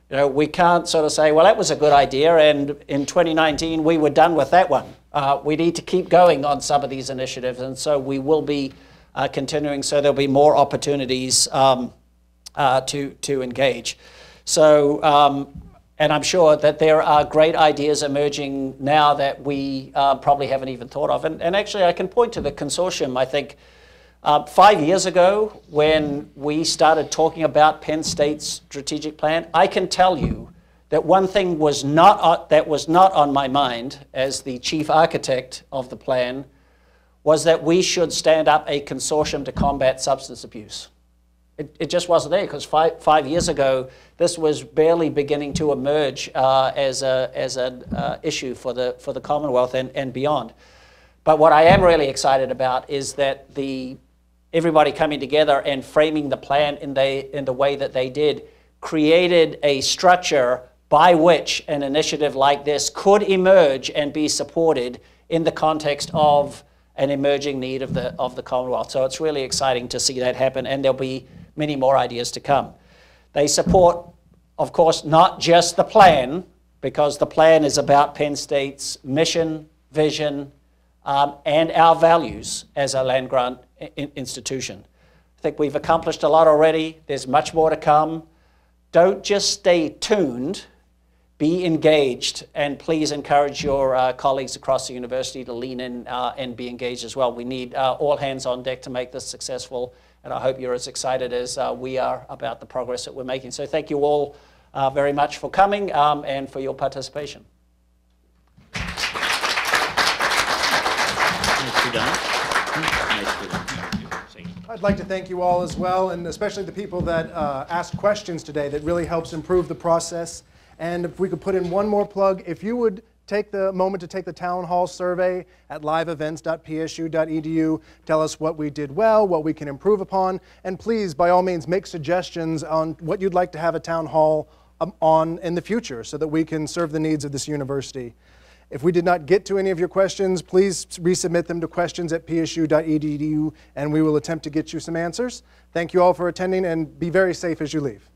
Speaker 2: You know, we can't sort of say, well, that was a good idea, and in 2019 we were done with that one. We need to keep going on some of these initiatives, and so we will be continuing, so there'll be more opportunities to engage. So, and I'm sure that there are great ideas emerging now that we probably haven't even thought of. And actually, I can point to the Consortium. I think 5 years ago, when we started talking about Penn State's strategic plan, I can tell you that one thing that was not on my mind as the chief architect of the plan was that we should stand up a consortium to combat substance abuse. It just wasn't there, because five years ago, this was barely beginning to emerge as an issue for the Commonwealth and beyond. But what I am really excited about is that everybody coming together and framing the plan in the way that they did created a structure by which an initiative like this could emerge and be supported in the context of an emerging need of the Commonwealth. So it's really exciting to see that happen, and there'll be many more ideas to come. They support, of course, not just the plan, because the plan is about Penn State's mission, vision, and our values as a land-grant institution. I think we've accomplished a lot already. There's much more to come. Don't just stay tuned, be engaged, and please encourage your colleagues across the university to lean in and be engaged as well. We need all hands on deck to make this successful, and I hope you're as excited as we are about the progress that we're making. So thank you all very much for coming and for your participation.
Speaker 7: Nicely done.
Speaker 1: I'd like to thank you all as well, and especially the people that asked questions today. That really helps improve the process. And if we could put in one more plug, if you would take the moment to take the town hall survey at liveevents.psu.edu, tell us what we did well, what we can improve upon, and please, by all means, make suggestions on what you'd like to have a town hall on in the future so that we can serve the needs of this university. If we did not get to any of your questions, please resubmit them to questions@psu.edu, and we will attempt to get you some answers. Thank you all for attending, and be very safe as you leave.